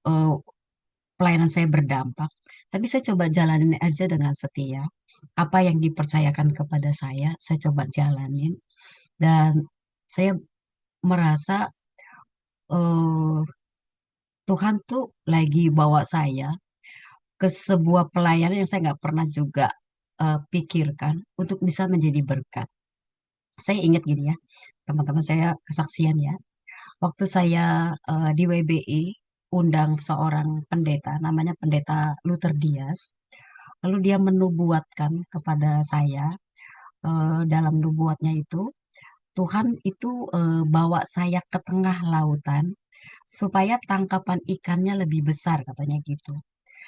eh, pelayanan saya berdampak, tapi saya coba jalanin aja dengan setia. Apa yang dipercayakan kepada saya coba jalanin. Dan saya merasa eh, Tuhan tuh lagi bawa saya ke sebuah pelayanan yang saya nggak pernah juga pikirkan untuk bisa menjadi berkat. Saya ingat gini ya, teman-teman saya kesaksian ya. Waktu saya di WBI undang seorang pendeta, namanya Pendeta Luther Dias. Lalu dia menubuatkan kepada saya dalam nubuatnya itu Tuhan itu bawa saya ke tengah lautan supaya tangkapan ikannya lebih besar katanya gitu.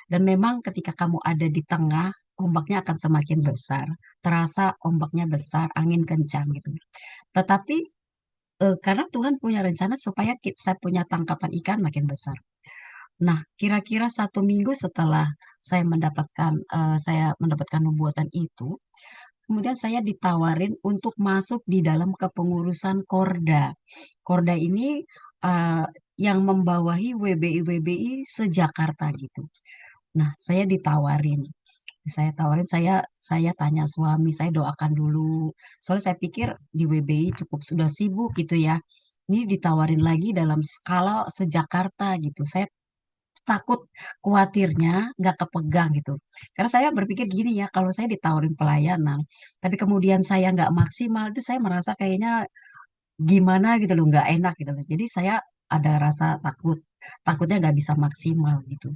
Dan memang ketika kamu ada di tengah, ombaknya akan semakin besar. Terasa ombaknya besar, angin kencang gitu. Tetapi karena Tuhan punya rencana supaya saya punya tangkapan ikan makin besar. Nah, kira-kira 1 minggu setelah saya mendapatkan nubuatan itu, kemudian saya ditawarin untuk masuk di dalam kepengurusan Korda. Korda ini eh, yang membawahi WBI-WBI se-Jakarta gitu. Nah, saya ditawarin. Saya tanya suami, saya doakan dulu. Soalnya saya pikir di WBI cukup sudah sibuk gitu ya. Ini ditawarin lagi dalam skala se-Jakarta gitu. Saya takut khawatirnya nggak kepegang gitu. Karena saya berpikir gini ya, kalau saya ditawarin pelayanan, tapi kemudian saya nggak maksimal, itu saya merasa kayaknya gimana gitu loh, nggak enak gitu loh. Jadi saya ada rasa takutnya nggak bisa maksimal gitu.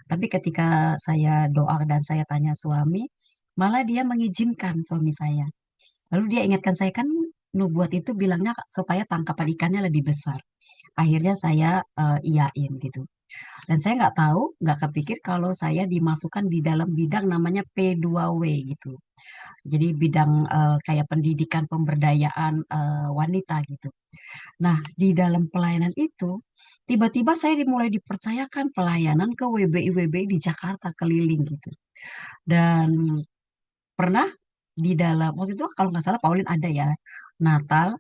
Tapi ketika saya doa dan saya tanya suami, malah dia mengizinkan suami saya. Lalu dia ingatkan saya kan nubuat itu bilangnya supaya tangkapan ikannya lebih besar. Akhirnya saya iyain gitu. Dan saya nggak tahu, nggak kepikir kalau saya dimasukkan di dalam bidang namanya P2W gitu. Jadi bidang kayak pendidikan pemberdayaan wanita gitu. Nah, di dalam pelayanan itu, tiba-tiba saya dimulai dipercayakan pelayanan ke WBI-WBI di Jakarta keliling gitu. Dan pernah di dalam, waktu itu kalau nggak salah Paulin ada ya, Natal,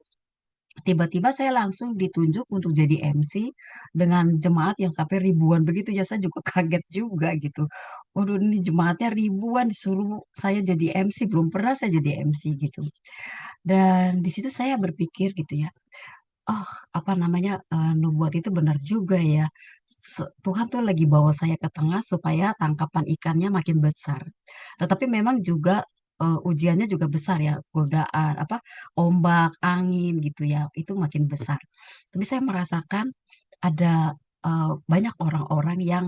tiba-tiba saya langsung ditunjuk untuk jadi MC dengan jemaat yang sampai ribuan begitu ya, saya juga kaget juga gitu. Waduh, ini jemaatnya ribuan disuruh saya jadi MC, belum pernah saya jadi MC gitu. Dan di situ saya berpikir gitu ya, oh apa namanya nubuat itu benar juga ya. Tuhan tuh lagi bawa saya ke tengah supaya tangkapan ikannya makin besar. Tetapi memang juga ujiannya juga besar ya, godaan apa ombak, angin gitu ya, itu makin besar. Tapi saya merasakan ada banyak orang-orang yang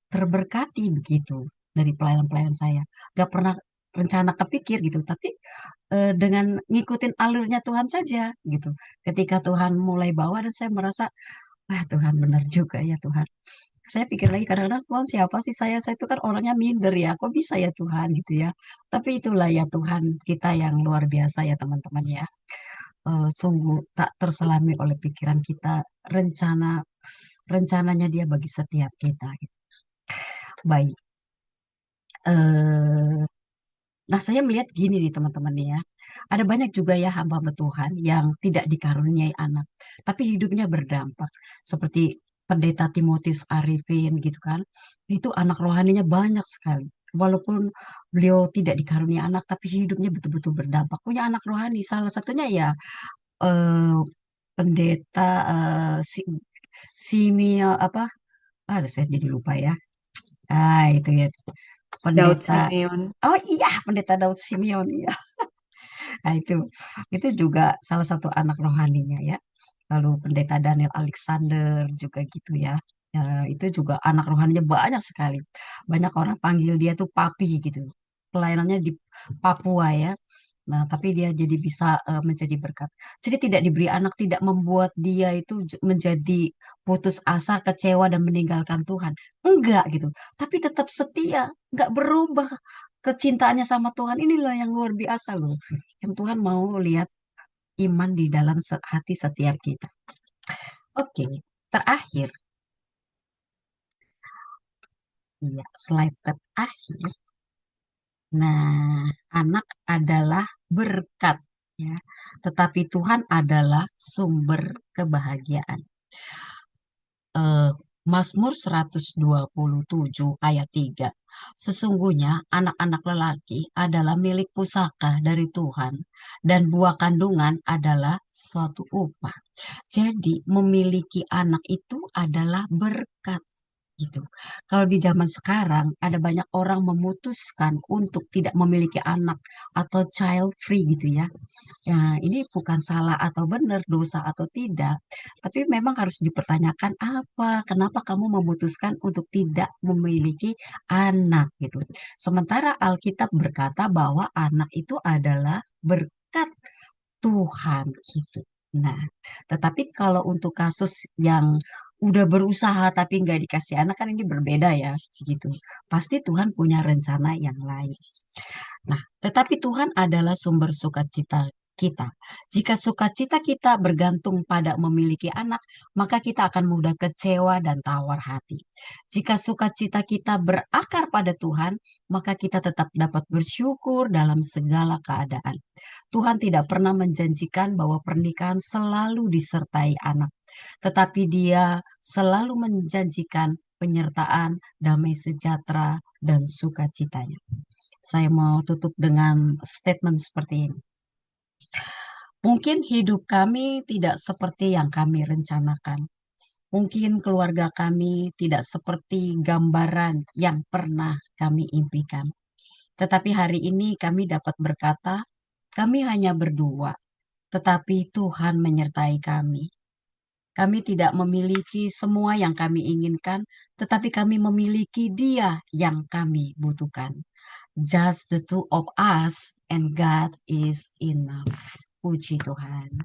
terberkati begitu dari pelayanan-pelayanan saya. Gak pernah rencana kepikir gitu, tapi dengan ngikutin alurnya Tuhan saja gitu. Ketika Tuhan mulai bawa dan saya merasa, wah Tuhan benar juga ya Tuhan. Saya pikir lagi kadang-kadang Tuhan siapa sih saya itu kan orangnya minder ya, kok bisa ya Tuhan gitu ya. Tapi itulah ya Tuhan kita yang luar biasa ya teman-teman ya. Sungguh tak terselami oleh pikiran kita rencana rencananya dia bagi setiap kita gitu. Baik. eh Nah, saya melihat gini nih teman-teman nih ya. Ada banyak juga ya hamba Tuhan yang tidak dikaruniai anak, tapi hidupnya berdampak. Seperti Pendeta Timotius Arifin gitu kan. Itu anak rohaninya banyak sekali. Walaupun beliau tidak dikaruniai anak, tapi hidupnya betul-betul berdampak. Punya anak rohani. Salah satunya ya eh, Pendeta Simio apa? Aduh, saya jadi lupa ya. Itu ya. Daud Pendeta Simeon. Oh iya, Pendeta Daud Simeon. Iya. Nah, itu juga salah satu anak rohaninya ya. Lalu Pendeta Daniel Alexander juga gitu ya. Ya, itu juga anak rohaninya banyak sekali. Banyak orang panggil dia tuh papi gitu. Pelayanannya di Papua ya. Nah, tapi dia jadi bisa menjadi berkat. Jadi tidak diberi anak tidak membuat dia itu menjadi putus asa, kecewa dan meninggalkan Tuhan. Enggak gitu. Tapi tetap setia, enggak berubah kecintaannya sama Tuhan inilah yang luar biasa loh. Yang Tuhan mau lihat iman di dalam hati setiap kita. Oke, terakhir, iya, slide terakhir. Nah, anak adalah berkat, ya, tetapi Tuhan adalah sumber kebahagiaan. eh, Mazmur 127 ayat 3. Sesungguhnya anak-anak lelaki adalah milik pusaka dari Tuhan dan buah kandungan adalah suatu upah. Jadi memiliki anak itu adalah berkat gitu. Kalau di zaman sekarang ada banyak orang memutuskan untuk tidak memiliki anak atau child free gitu ya. Ya, ini bukan salah atau benar, dosa atau tidak, tapi memang harus dipertanyakan kenapa kamu memutuskan untuk tidak memiliki anak gitu. Sementara Alkitab berkata bahwa anak itu adalah berkat Tuhan gitu. Nah, tetapi kalau untuk kasus yang udah berusaha tapi nggak dikasih anak kan ini berbeda ya gitu. Pasti Tuhan punya rencana yang lain. Nah, tetapi Tuhan adalah sumber sukacita kita. Jika sukacita kita bergantung pada memiliki anak, maka kita akan mudah kecewa dan tawar hati. Jika sukacita kita berakar pada Tuhan, maka kita tetap dapat bersyukur dalam segala keadaan. Tuhan tidak pernah menjanjikan bahwa pernikahan selalu disertai anak, tetapi Dia selalu menjanjikan penyertaan, damai sejahtera, dan sukacitanya. Saya mau tutup dengan statement seperti ini. Mungkin hidup kami tidak seperti yang kami rencanakan. Mungkin keluarga kami tidak seperti gambaran yang pernah kami impikan. Tetapi hari ini kami dapat berkata, kami hanya berdua, tetapi Tuhan menyertai kami. Kami tidak memiliki semua yang kami inginkan, tetapi kami memiliki Dia yang kami butuhkan. Just the two of us and God is enough. Puji Tuhan.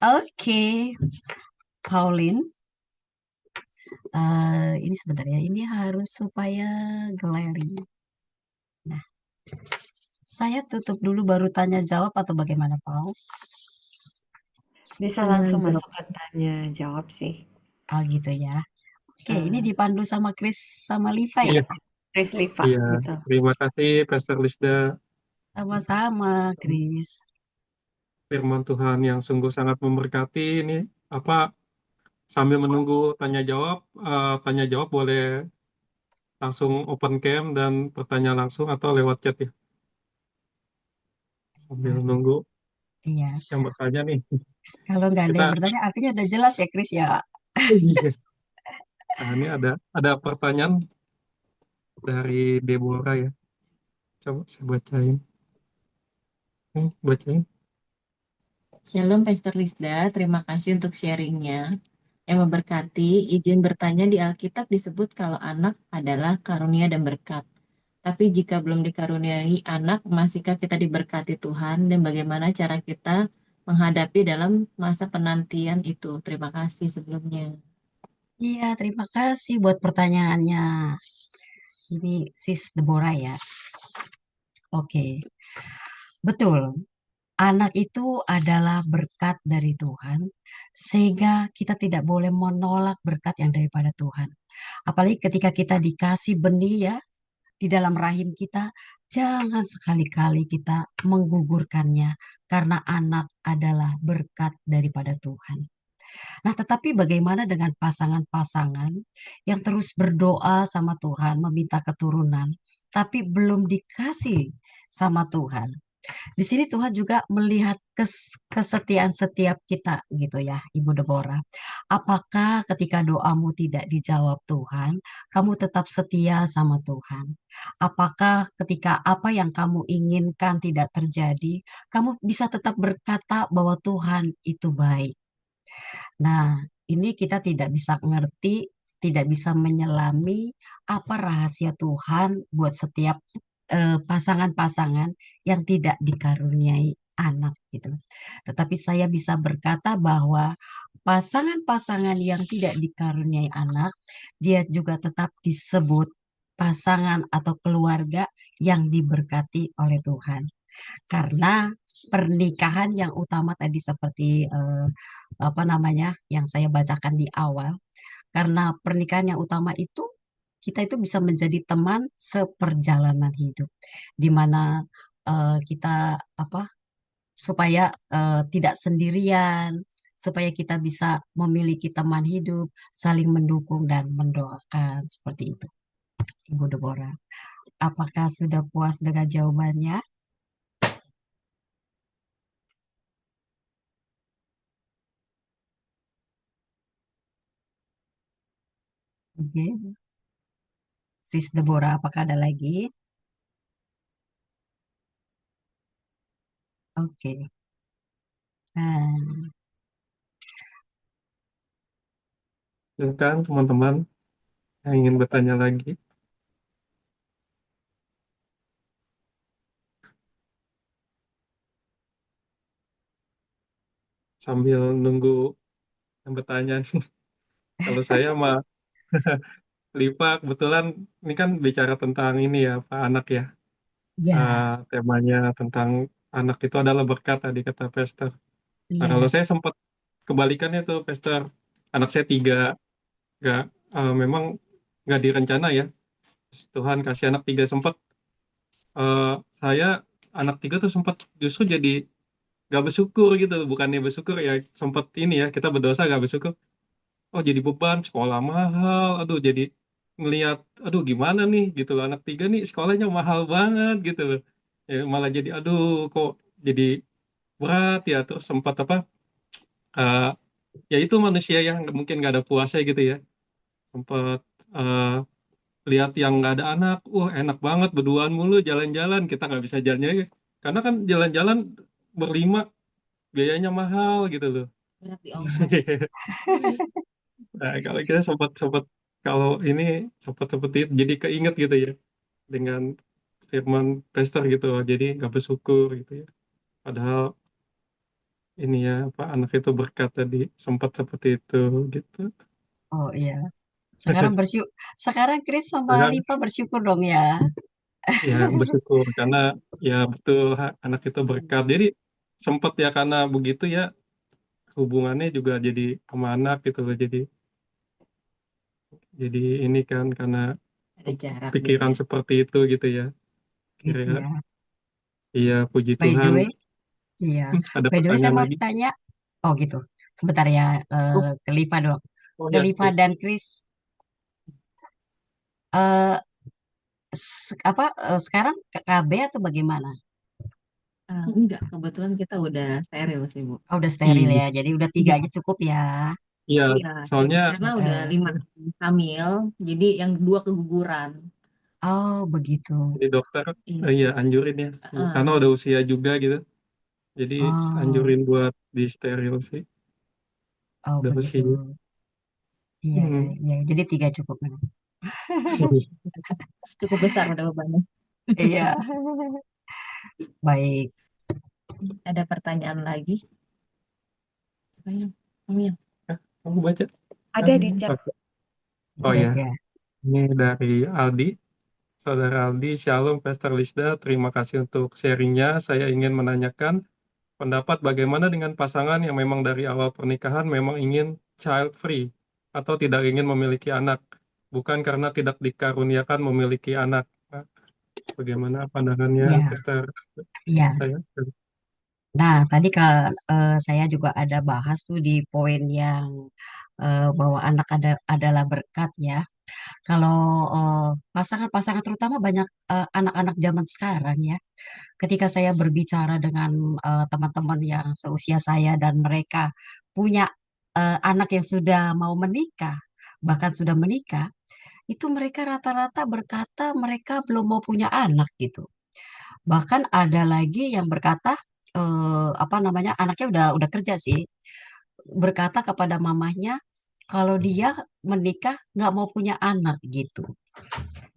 Oke, Pauline. Ini sebentar ya. Ini harus supaya galeri. Nah, saya tutup dulu baru tanya jawab atau bagaimana, Paul? Bisa Tanya langsung jawab. masuk ke tanya jawab sih. Oh gitu ya. Oke, ini dipandu sama Chris sama Liva ya? Iya, Chris Liva, iya. betul. Terima kasih, Pastor Lisda. Sama-sama, Chris. Firman Tuhan yang sungguh sangat memberkati ini. Apa sambil menunggu tanya jawab boleh langsung open cam dan bertanya langsung atau lewat chat ya. Sambil nunggu Iya. yang bertanya nih. Kalau nggak ada Kita yang bertanya, artinya udah jelas ya, Chris ya. Iya. Nah, ini ada pertanyaan dari Deborah ya. Coba saya bacain. Bacain. Shalom Pastor Lisda, terima kasih untuk sharingnya. Yang memberkati, izin bertanya di Alkitab disebut kalau anak adalah karunia dan berkat. Tapi jika belum dikaruniai anak, masihkah kita diberkati Tuhan dan bagaimana cara kita menghadapi dalam masa penantian itu? Terima kasih sebelumnya. Iya, terima kasih buat pertanyaannya. Ini Sis Deborah ya. Oke, betul. Anak itu adalah berkat dari Tuhan, sehingga kita tidak boleh menolak berkat yang daripada Tuhan. Apalagi ketika kita dikasih benih ya, di dalam rahim kita, jangan sekali-kali kita menggugurkannya, karena anak adalah berkat daripada Tuhan. Nah, tetapi bagaimana dengan pasangan-pasangan yang terus berdoa sama Tuhan, meminta keturunan, tapi belum dikasih sama Tuhan? Di sini Tuhan juga melihat kesetiaan setiap kita gitu ya, Ibu Deborah. Apakah ketika doamu tidak dijawab Tuhan, kamu tetap setia sama Tuhan? Apakah ketika apa yang kamu inginkan tidak terjadi, kamu bisa tetap berkata bahwa Tuhan itu baik? Nah, ini kita tidak bisa ngerti, tidak bisa menyelami apa rahasia Tuhan buat setiap pasangan-pasangan yang tidak dikaruniai anak gitu. Tetapi saya bisa berkata bahwa pasangan-pasangan yang tidak dikaruniai anak, dia juga tetap disebut pasangan atau keluarga yang diberkati oleh Tuhan. Karena pernikahan yang utama tadi seperti apa namanya yang saya bacakan di awal, karena pernikahan yang utama itu kita itu bisa menjadi teman seperjalanan hidup, di mana kita apa supaya tidak sendirian, supaya kita bisa memiliki teman hidup, saling mendukung dan mendoakan seperti itu. Ibu Deborah, apakah sudah puas dengan jawabannya? Oke, Sis Deborah, apakah ada lagi? Oke. Nah, Silakan teman-teman yang ingin bertanya lagi. Sambil nunggu yang bertanya nih. Kalau saya mah Lipa kebetulan ini kan bicara tentang ini ya Pak anak ya. ya, Temanya tentang anak itu adalah berkat tadi kata Pastor. Nah kalau ya, saya sempat kebalikannya tuh Pastor. Anak saya tiga, nggak memang nggak direncana ya. Tuhan kasih anak tiga sempat eh, saya anak tiga tuh sempat justru jadi gak bersyukur gitu, bukannya bersyukur ya sempat ini ya kita berdosa gak bersyukur. Oh jadi beban sekolah mahal, aduh jadi ngelihat, aduh gimana nih gitu loh anak tiga nih sekolahnya mahal banget gitu loh. Ya, malah jadi aduh kok jadi berat ya terus sempat apa eh, ya itu manusia yang mungkin gak ada puasnya gitu ya sempat eh, lihat yang nggak ada anak, wah enak banget berduaan mulu jalan-jalan kita nggak bisa jalannya karena kan jalan-jalan berlima biayanya mahal gitu loh. Berat di ya. ongkos. Nah, kalau kita sempat sempat kalau ini sempat seperti itu jadi keinget gitu ya dengan firman Pastor gitu jadi nggak bersyukur gitu ya padahal ini ya apa anak itu berkat tadi sempat seperti itu gitu. Oh iya. Sekarang bersyukur. Sekarang Chris sama Sekarang Liva bersyukur dong ya. ya bersyukur karena ya betul anak itu berkat jadi sempat ya karena begitu ya hubungannya juga jadi sama anak gitu loh jadi ini kan karena Ada jarak gitu pikiran ya. seperti itu gitu ya kira Gitu ya. iya puji By the Tuhan. way, iya. Ada By the way, saya pertanyaan mau lagi. tanya. Oh gitu. Sebentar ya, Oh, ke Liva dong. oh Ke ya, Liva ya. dan Chris. eh apa sekarang KB atau bagaimana? Enggak, kebetulan kita udah steril sih, Bu. Oh, udah steril Iya, ya. Jadi udah tiga aja cukup ya. iya. Iya, Soalnya karena udah Heeh. 5 tahun hamil, jadi yang dua keguguran. Oh begitu. di dokter, Iya. iya anjurin ya, karena Heeh. udah usia juga gitu. Jadi Oh, anjurin buat di steril sih, oh udah begitu. usia. Iya, iya, Hmm. iya. Jadi tiga cukup memang. Cukup besar udah bebannya. Iya. Baik. Ada pertanyaan lagi? Ayo, Amin. Hah, kamu baca? Ada di chat. Oke. Oh Chat ya, ya. ini dari Aldi. Saudara Aldi, Shalom Pastor Lisda, terima kasih untuk sharingnya. Saya ingin menanyakan pendapat bagaimana dengan pasangan yang memang dari awal pernikahan memang ingin child free atau tidak ingin memiliki anak, bukan karena tidak dikaruniakan memiliki anak. Nah, bagaimana pandangannya Iya, Pastor iya. saya? Nah, tadi saya juga ada bahas tuh di poin yang bahwa anak adalah berkat ya. Kalau eh, pasangan-pasangan terutama banyak anak-anak zaman sekarang ya. Ketika saya berbicara dengan teman-teman yang seusia saya dan mereka punya anak yang sudah mau menikah, bahkan sudah menikah, itu mereka rata-rata berkata mereka belum mau punya anak gitu. Bahkan ada lagi yang berkata apa namanya anaknya udah kerja sih, berkata kepada mamahnya kalau dia menikah nggak mau punya anak gitu.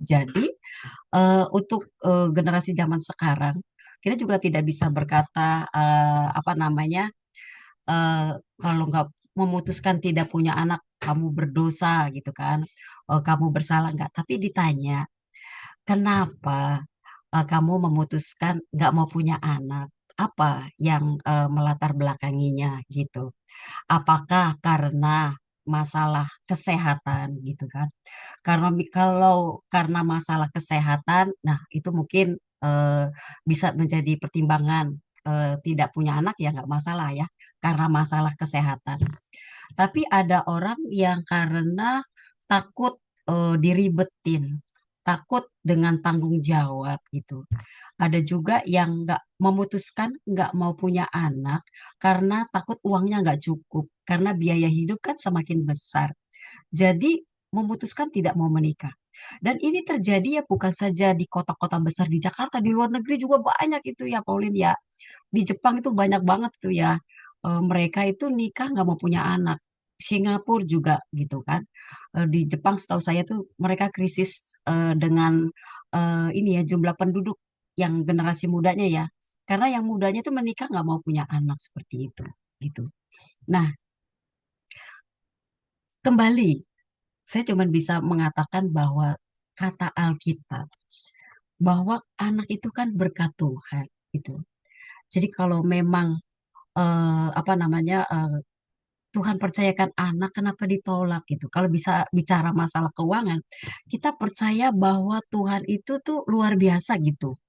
Jadi untuk generasi zaman sekarang kita juga tidak bisa berkata apa namanya eh, kalau nggak memutuskan tidak punya anak kamu berdosa gitu kan. Kamu bersalah nggak, tapi ditanya kenapa kamu memutuskan nggak mau punya anak? Apa yang melatar belakanginya gitu? Apakah karena masalah kesehatan gitu kan? Kalau karena masalah kesehatan, nah itu mungkin eh, bisa menjadi pertimbangan tidak punya anak ya nggak masalah ya karena masalah kesehatan. Tapi ada orang yang karena takut diribetin, takut dengan tanggung jawab gitu. Ada juga yang nggak memutuskan nggak mau punya anak karena takut uangnya nggak cukup, karena biaya hidup kan semakin besar. Jadi memutuskan tidak mau menikah. Dan ini terjadi ya bukan saja di kota-kota besar di Jakarta, di luar negeri juga banyak itu ya, Pauline ya. Di Jepang itu banyak banget tuh ya. Mereka itu nikah nggak mau punya anak. Singapura juga gitu kan. Di Jepang setahu saya tuh mereka krisis dengan ini ya jumlah penduduk yang generasi mudanya ya. Karena yang mudanya tuh menikah nggak mau punya anak seperti itu gitu. Nah, kembali saya cuma bisa mengatakan bahwa kata Alkitab bahwa anak itu kan berkat Tuhan gitu. Jadi kalau memang apa namanya Tuhan percayakan anak kenapa ditolak gitu. Kalau bisa bicara masalah keuangan, kita percaya bahwa Tuhan itu tuh luar biasa gitu.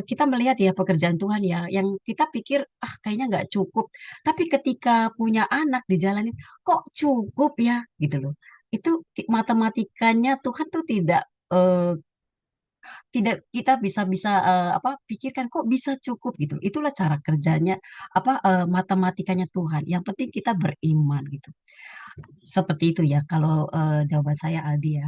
Kita melihat ya pekerjaan Tuhan ya, yang kita pikir ah kayaknya nggak cukup, tapi ketika punya anak dijalanin kok cukup ya gitu loh. Itu matematikanya Tuhan tuh tidak kita bisa bisa apa pikirkan kok bisa cukup gitu. Itulah cara kerjanya apa matematikanya Tuhan. Yang penting kita beriman gitu. Seperti itu ya kalau jawaban saya Aldi ya.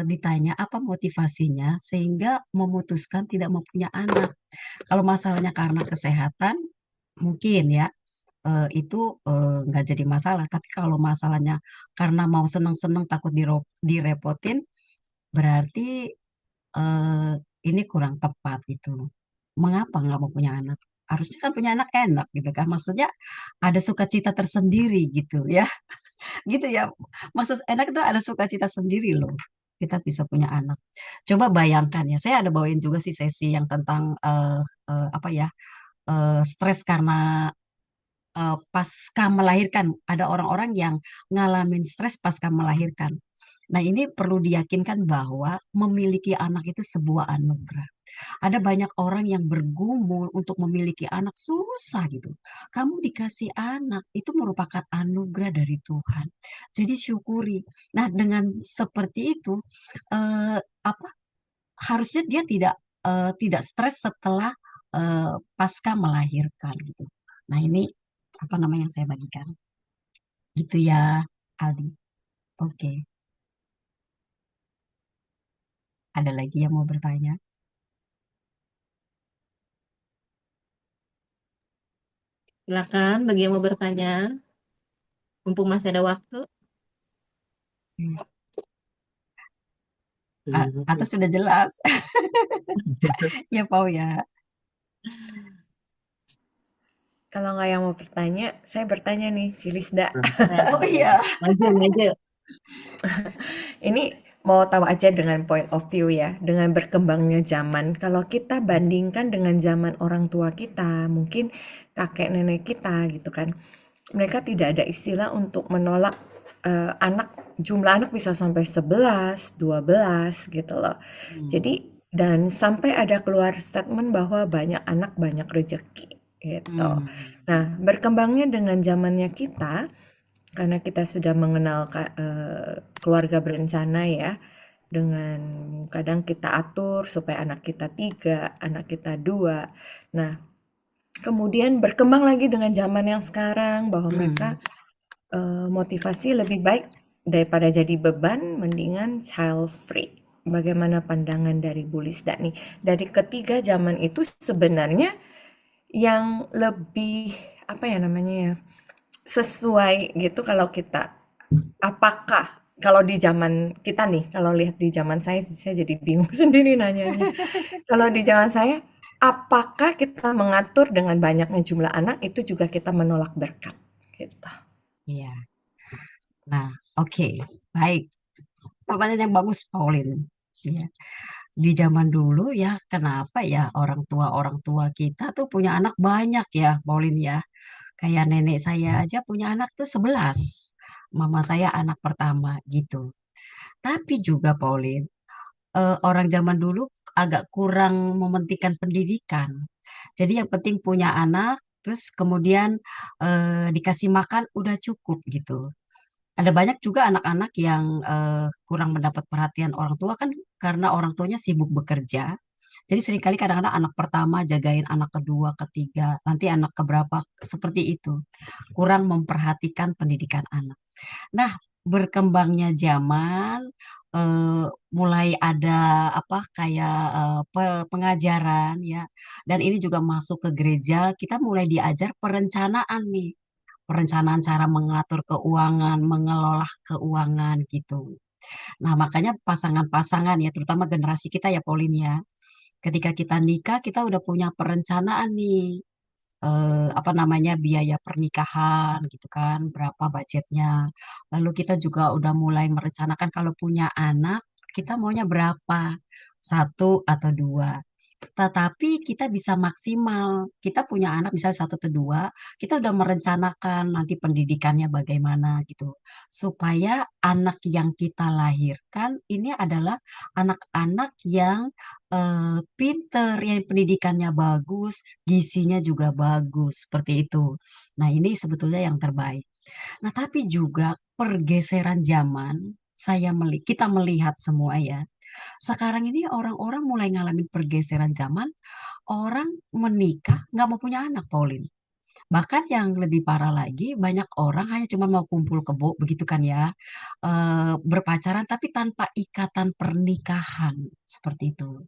Ditanya apa motivasinya sehingga memutuskan tidak mau punya anak. Kalau masalahnya karena kesehatan mungkin ya itu nggak jadi masalah. Tapi kalau masalahnya karena mau seneng-seneng takut direpotin berarti eh, ini kurang tepat gitu. Mengapa nggak mau punya anak? Harusnya kan punya anak enak gitu kan. Maksudnya ada sukacita tersendiri gitu ya. Gitu ya. Maksud enak itu ada sukacita sendiri loh. Kita bisa punya anak. Coba bayangkan ya. Saya ada bawain juga sih sesi yang tentang apa ya? Stres karena pasca melahirkan. Ada orang-orang yang ngalamin stres pasca melahirkan. Nah, ini perlu diyakinkan bahwa memiliki anak itu sebuah anugerah. Ada banyak orang yang bergumul untuk memiliki anak susah gitu. Kamu dikasih anak itu merupakan anugerah dari Tuhan. Jadi syukuri. Nah, dengan seperti itu apa harusnya dia tidak stres setelah pasca melahirkan gitu. Nah, ini apa namanya yang saya bagikan. Gitu ya, Aldi. Oke. Ada lagi yang mau bertanya? Silakan bagi yang mau bertanya, mumpung masih ada waktu. Hmm. Atau sudah jelas? Ya, Pau ya. Kalau nggak yang mau bertanya, saya bertanya nih, si Lisda. Nah, Oh iya. maju, maju. Ini mau tahu aja dengan point of view ya, dengan berkembangnya zaman. Kalau kita bandingkan dengan zaman orang tua kita, mungkin kakek nenek kita gitu kan, mereka tidak ada istilah untuk menolak anak, jumlah anak bisa sampai 11, 12 gitu loh. Hmm. Jadi, dan sampai ada keluar statement bahwa banyak anak banyak rezeki gitu. Hmm. Nah, berkembangnya dengan zamannya kita, karena kita sudah mengenal keluarga berencana ya, dengan kadang kita atur supaya anak kita 3, anak kita 2. Nah, kemudian berkembang lagi dengan zaman yang sekarang bahwa mereka Hmm. motivasi lebih baik daripada jadi beban, mendingan child free. Bagaimana pandangan dari Bu Lisda nih? Dari ketiga zaman itu sebenarnya yang lebih apa ya namanya ya sesuai gitu kalau kita apakah kalau di zaman kita nih kalau lihat di zaman saya jadi bingung sendiri nanyanya. Kalau di zaman saya apakah kita mengatur dengan banyaknya jumlah anak itu juga kita menolak berkat gitu. Iya. Nah, oke. Baik. Pertanyaan yang bagus, Pauline. Ya. Di zaman dulu ya, kenapa ya orang tua kita tuh punya anak banyak ya, Pauline ya. Kayak nenek saya aja punya anak tuh 11. Mama saya anak pertama gitu. Tapi juga Pauline, orang zaman dulu agak kurang mementingkan pendidikan. Jadi yang penting punya anak, terus kemudian dikasih makan udah cukup gitu. Ada banyak juga anak-anak yang kurang mendapat perhatian orang tua kan karena orang tuanya sibuk bekerja. Jadi seringkali kadang-kadang anak pertama jagain anak kedua, ketiga, nanti anak keberapa seperti itu. Kurang memperhatikan pendidikan anak. Nah, berkembangnya zaman, mulai ada apa kayak pengajaran ya, dan ini juga masuk ke gereja. Kita mulai diajar perencanaan nih, perencanaan cara mengatur keuangan, mengelola keuangan gitu. Nah, makanya pasangan-pasangan ya, terutama generasi kita ya, Pauline ya, ketika kita nikah, kita udah punya perencanaan nih, apa namanya biaya pernikahan gitu kan, berapa budgetnya. Lalu kita juga udah mulai merencanakan kalau punya anak, kita maunya berapa, satu atau dua. Tetapi kita bisa maksimal. Kita punya anak misalnya satu atau dua, kita udah merencanakan nanti pendidikannya bagaimana gitu. Supaya anak yang kita lahirkan ini adalah anak-anak yang pinter, yang pendidikannya bagus, gizinya juga bagus, seperti itu. Nah, ini sebetulnya yang terbaik. Nah, tapi juga pergeseran zaman, kita melihat semua ya. Sekarang ini orang-orang mulai ngalamin pergeseran zaman, orang menikah nggak mau punya anak, Pauline. Bahkan yang lebih parah lagi, banyak orang hanya cuma mau kumpul kebo, begitu kan ya, berpacaran tapi tanpa ikatan pernikahan, seperti itu.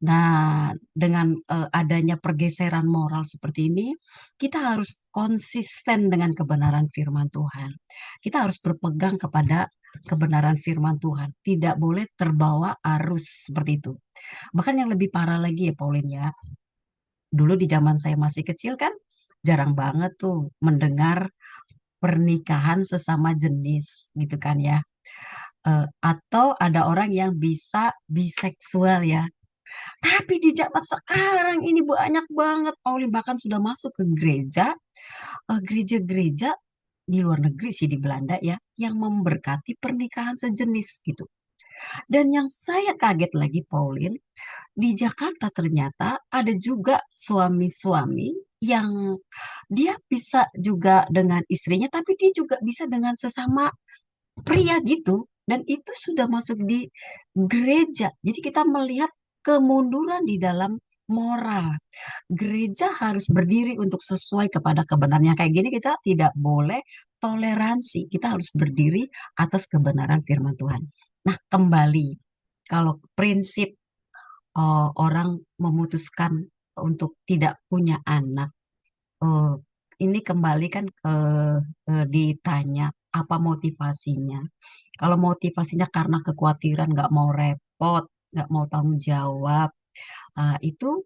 Nah, dengan adanya pergeseran moral seperti ini, kita harus konsisten dengan kebenaran firman Tuhan. Kita harus berpegang kepada kebenaran firman Tuhan. Tidak boleh terbawa arus seperti itu. Bahkan yang lebih parah lagi ya, Pauline ya. Dulu di zaman saya masih kecil kan, jarang banget tuh mendengar pernikahan sesama jenis gitu kan ya. Atau ada orang yang bisa biseksual ya. Tapi di zaman sekarang ini banyak banget, Pauline bahkan sudah masuk ke gereja, gereja-gereja di luar negeri sih di Belanda ya, yang memberkati pernikahan sejenis gitu. Dan yang saya kaget lagi, Pauline, di Jakarta ternyata ada juga suami-suami yang dia bisa juga dengan istrinya, tapi dia juga bisa dengan sesama pria gitu. Dan itu sudah masuk di gereja. Jadi kita melihat kemunduran di dalam moral. Gereja harus berdiri untuk sesuai kepada kebenaran. Yang kayak gini kita tidak boleh toleransi. Kita harus berdiri atas kebenaran firman Tuhan. Nah, kembali kalau prinsip orang memutuskan untuk tidak punya anak, eh, ini kembali kan ditanya apa motivasinya. Kalau motivasinya karena kekhawatiran nggak mau repot, nggak mau tanggung jawab, itu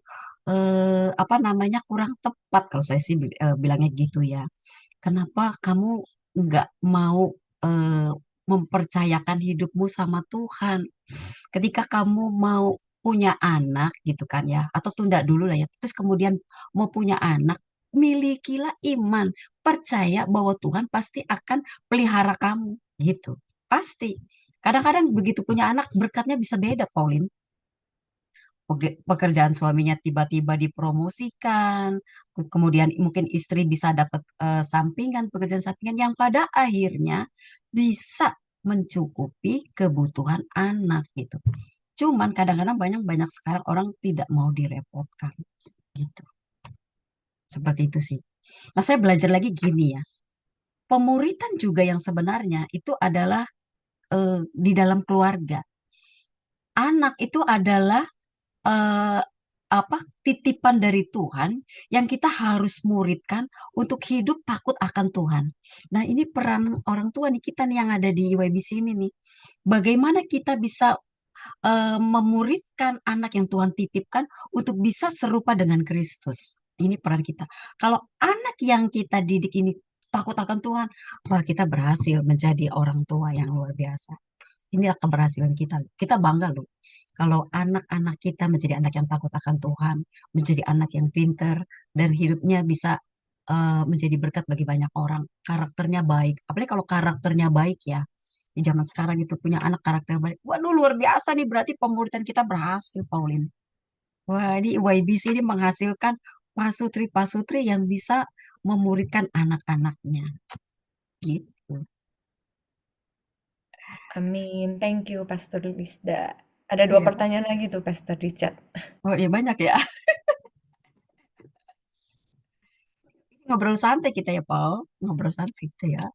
apa namanya kurang tepat kalau saya sih bilangnya gitu ya. Kenapa kamu nggak mau eh, mempercayakan hidupmu sama Tuhan? Ketika kamu mau punya anak gitu kan ya, atau tunda dulu lah ya, terus kemudian mau punya anak, milikilah iman, percaya bahwa Tuhan pasti akan pelihara kamu gitu. Pasti. Kadang-kadang begitu punya anak berkatnya bisa beda, Pauline. Pekerjaan suaminya tiba-tiba dipromosikan, kemudian mungkin istri bisa dapat sampingan, pekerjaan sampingan yang pada akhirnya bisa mencukupi kebutuhan anak gitu. Cuman kadang-kadang banyak sekarang orang tidak mau direpotkan gitu. Seperti itu sih. Nah, saya belajar lagi gini ya. Pemuritan juga yang sebenarnya itu adalah di dalam keluarga. Anak itu adalah eh, apa titipan dari Tuhan yang kita harus muridkan untuk hidup takut akan Tuhan. Nah, ini peran orang tua nih kita nih yang ada di YBC ini nih. Bagaimana kita bisa memuridkan anak yang Tuhan titipkan untuk bisa serupa dengan Kristus. Ini peran kita. Kalau anak yang kita didik ini takut akan Tuhan, wah kita berhasil menjadi orang tua yang luar biasa. inilah keberhasilan kita. Kita bangga loh kalau anak-anak kita menjadi anak yang takut akan Tuhan, menjadi anak yang pinter, dan hidupnya bisa menjadi berkat bagi banyak orang. Karakternya baik. Apalagi kalau karakternya baik ya. Di zaman sekarang itu punya anak karakter baik. Waduh, luar biasa nih. Berarti pemuridan kita berhasil, Pauline. Wah, ini YBC ini menghasilkan pasutri-pasutri yang bisa memuridkan anak-anaknya. Gitu. Amin. Thank you, Pastor Lisda. Ada 2 Iya. pertanyaan lagi tuh, Pastor Richard. Oh iya banyak ya. Ngobrol santai kita ya, Paul. Ngobrol santai kita ya.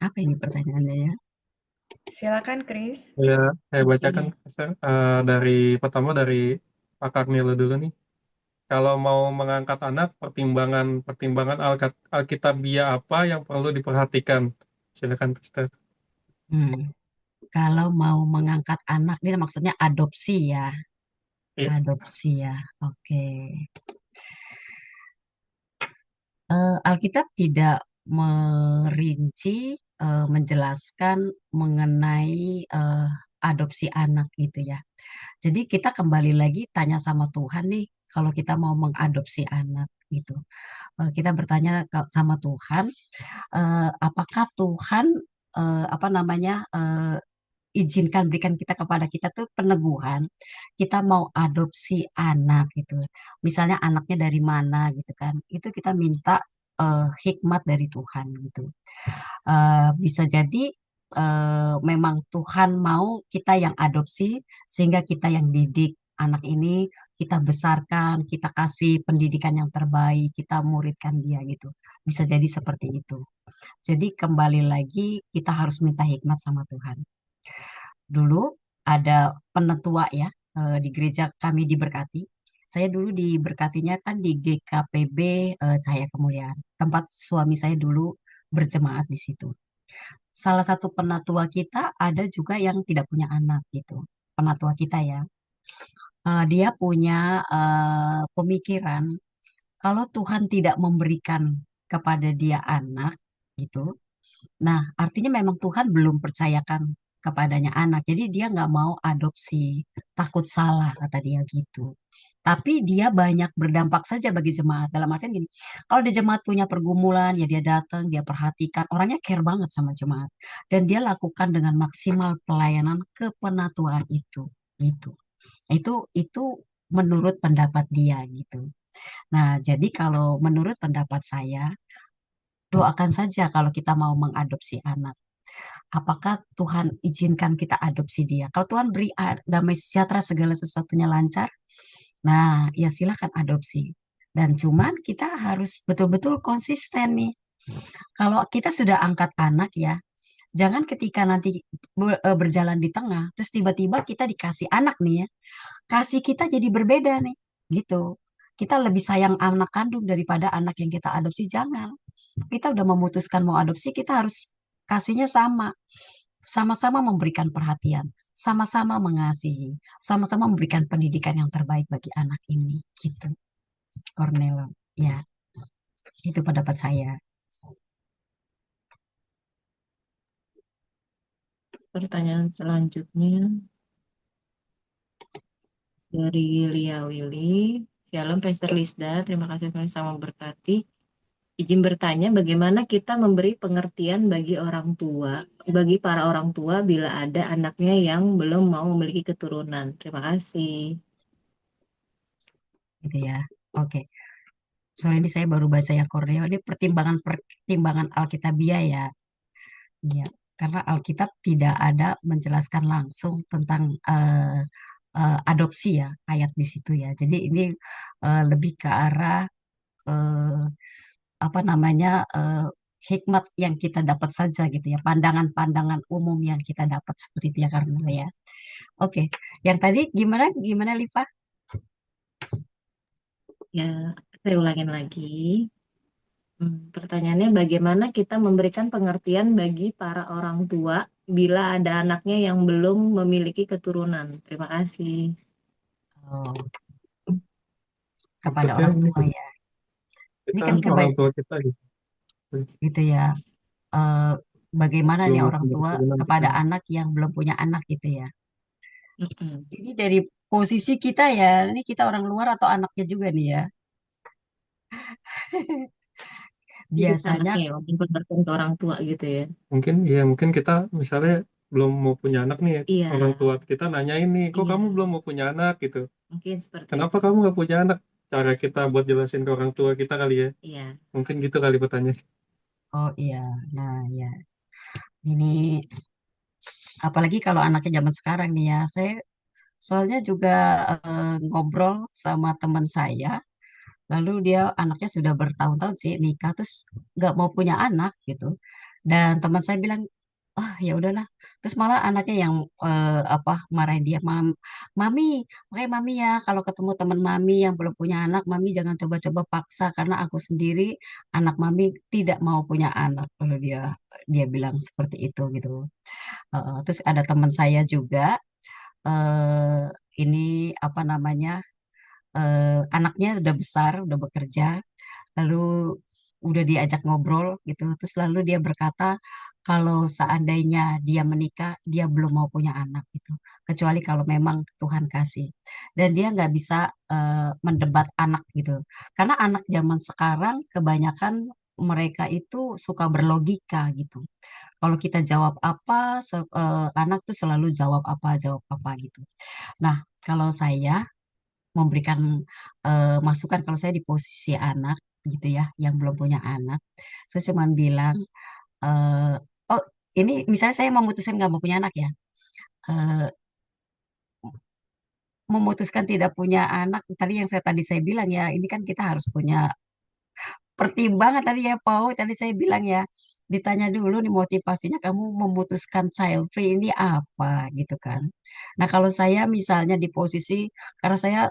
Apa ini pertanyaannya ya? Silakan, Chris. Ya, saya bacakan, Oke. Pastor. Pertama dari Pak Karnilo dulu nih. Kalau mau mengangkat anak, pertimbangan Alkitabiah apa yang perlu diperhatikan? Silakan, Pastor. Hmm. Kalau mau mengangkat anak, ini maksudnya adopsi ya. Iya. Adopsi ya. Oke. Alkitab tidak merinci, menjelaskan mengenai adopsi anak gitu ya. Jadi kita kembali lagi tanya sama Tuhan nih, kalau kita mau mengadopsi anak gitu. Kita bertanya sama Tuhan, apakah Tuhan apa namanya izinkan berikan kita kepada kita tuh peneguhan kita mau adopsi anak gitu misalnya anaknya dari mana gitu kan itu kita minta hikmat dari Tuhan gitu. Bisa jadi memang Tuhan mau kita yang adopsi sehingga kita yang didik anak ini kita besarkan kita kasih pendidikan yang terbaik kita muridkan dia gitu bisa jadi seperti itu jadi kembali lagi kita harus minta hikmat sama Tuhan. Dulu ada penetua ya di gereja kami diberkati. Saya dulu diberkatinya kan di GKPB Cahaya Kemuliaan. Tempat suami saya dulu berjemaat di situ. Salah satu penatua kita ada juga yang tidak punya anak gitu. Penatua kita ya. Dia punya pemikiran kalau Tuhan tidak memberikan kepada dia anak gitu. Nah, artinya memang Tuhan belum percayakan kepadanya anak. Jadi dia nggak mau adopsi, takut salah kata dia gitu. Tapi dia banyak berdampak saja bagi jemaat. Dalam artian gini, kalau di jemaat punya pergumulan, ya dia datang, dia perhatikan. Orangnya care banget sama jemaat. Dan dia lakukan dengan maksimal pelayanan kepenatuan itu. Gitu. Itu menurut pendapat dia gitu. Nah, jadi kalau menurut pendapat saya, doakan saja kalau kita mau mengadopsi anak. Apakah Tuhan izinkan kita adopsi dia? Kalau Tuhan beri damai sejahtera segala sesuatunya lancar, nah ya silahkan adopsi. Dan cuman kita harus betul-betul konsisten nih. Kalau kita sudah angkat anak ya, jangan ketika nanti berjalan di tengah, terus tiba-tiba kita dikasih anak nih ya, kasih kita jadi berbeda nih, gitu. Kita lebih sayang anak kandung daripada anak yang kita adopsi, jangan. Kita udah memutuskan mau adopsi, kita harus kasihnya sama. Sama-sama memberikan perhatian, sama-sama mengasihi, sama-sama memberikan pendidikan yang terbaik bagi anak ini. Gitu, Cornelo. Ya, itu pendapat saya. Pertanyaan selanjutnya dari Lia Willy. Shalom Pastor Lisda, terima kasih Tuhan sama berkati. Izin bertanya, bagaimana kita memberi pengertian bagi para orang tua bila ada anaknya yang belum mau memiliki keturunan? Terima kasih. Gitu ya. Oke. Soalnya ini saya baru baca yang Cornelo. Ini pertimbangan Alkitabiah ya. Iya. Karena Alkitab tidak ada menjelaskan langsung tentang adopsi ya, ayat di situ ya. Jadi ini lebih ke arah eh, apa namanya hikmat yang kita dapat saja gitu ya, pandangan-pandangan umum yang kita dapat seperti itu ya karena ya. Oke, yang tadi gimana gimana Liva? Ya, saya ulangin lagi. Pertanyaannya, bagaimana kita memberikan pengertian bagi para orang tua bila ada anaknya yang belum memiliki keturunan? Terima kasih. Oh, kepada Maksudnya orang ini tua ya. Ini kita kan orang kebanyakan tua kita gitu. gitu ya. bagaimana belum nih mau orang punya tua keturunan kita. kepada anak yang belum punya anak gitu ya. Mm-mm. Ini dari posisi kita ya, ini kita orang luar atau anaknya juga nih ya. Jadi Biasanya, anaknya ya, mungkin pengertian ke orang tua gitu ya. Mungkin ya mungkin kita misalnya belum mau punya anak nih, Iya, orang tua kita nanyain nih, kok iya, kamu belum mau punya anak gitu? mungkin seperti Kenapa itu. kamu nggak punya anak? Cara kita buat jelasin ke orang tua kita kali ya. Iya, Mungkin gitu kali pertanyaan. oh iya, nah ya, ini apalagi kalau anaknya zaman sekarang nih ya, saya soalnya juga ngobrol sama teman saya, lalu dia anaknya sudah bertahun-tahun sih nikah, terus nggak mau punya anak gitu. Dan teman saya bilang, ah ya udahlah. Terus malah anaknya yang apa marahin dia, mami, makanya mami ya kalau ketemu teman mami yang belum punya anak, mami jangan coba-coba paksa karena aku sendiri anak mami tidak mau punya anak. Lalu dia bilang seperti itu gitu. Terus ada teman saya juga eh ini apa namanya anaknya udah besar, udah bekerja, lalu udah diajak ngobrol gitu, terus lalu dia berkata kalau seandainya dia menikah, dia belum mau punya anak gitu, kecuali kalau memang Tuhan kasih. Dan dia nggak bisa mendebat anak gitu, karena anak zaman sekarang kebanyakan mereka itu suka berlogika gitu. Kalau kita jawab apa, anak tuh selalu jawab apa gitu. Nah, kalau saya memberikan masukan kalau saya di posisi anak gitu ya, yang belum punya anak, saya cuma bilang, eh, oh ini misalnya saya memutuskan nggak mau punya anak ya, eh, memutuskan tidak punya anak, tadi yang tadi saya bilang ya, ini kan kita harus punya pertimbangan tadi ya, Pau. Tadi saya bilang ya, ditanya dulu nih motivasinya kamu memutuskan child free ini apa gitu kan. Nah, kalau saya misalnya di posisi, karena saya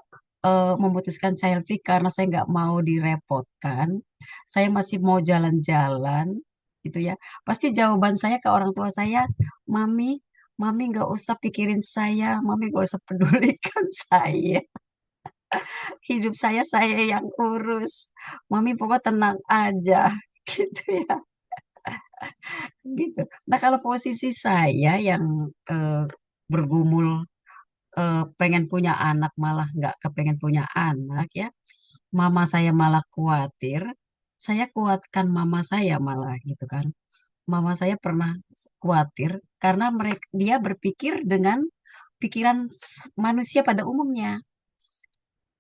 memutuskan child free karena saya nggak mau direpotkan, saya masih mau jalan-jalan gitu ya. Pasti jawaban saya ke orang tua saya, Mami, Mami nggak usah pikirin saya, Mami nggak usah pedulikan saya. Hidup saya yang urus. Mami pokoknya tenang aja gitu ya, gitu. Nah, kalau posisi saya yang bergumul pengen punya anak malah nggak kepengen punya anak ya, mama saya malah khawatir. Saya kuatkan mama saya malah gitu kan. Mama saya pernah khawatir karena dia berpikir dengan pikiran manusia pada umumnya.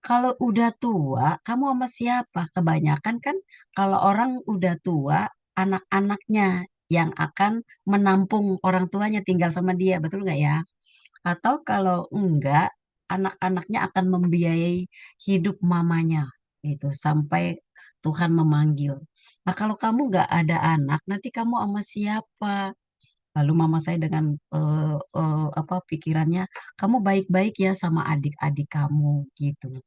Kalau udah tua, kamu sama siapa? Kebanyakan kan kalau orang udah tua, anak-anaknya yang akan menampung orang tuanya tinggal sama dia, betul nggak ya? Atau kalau enggak, anak-anaknya akan membiayai hidup mamanya gitu sampai Tuhan memanggil. Nah, kalau kamu nggak ada anak, nanti kamu sama siapa? Lalu mama saya dengan apa pikirannya, kamu baik-baik ya sama adik-adik kamu gitu.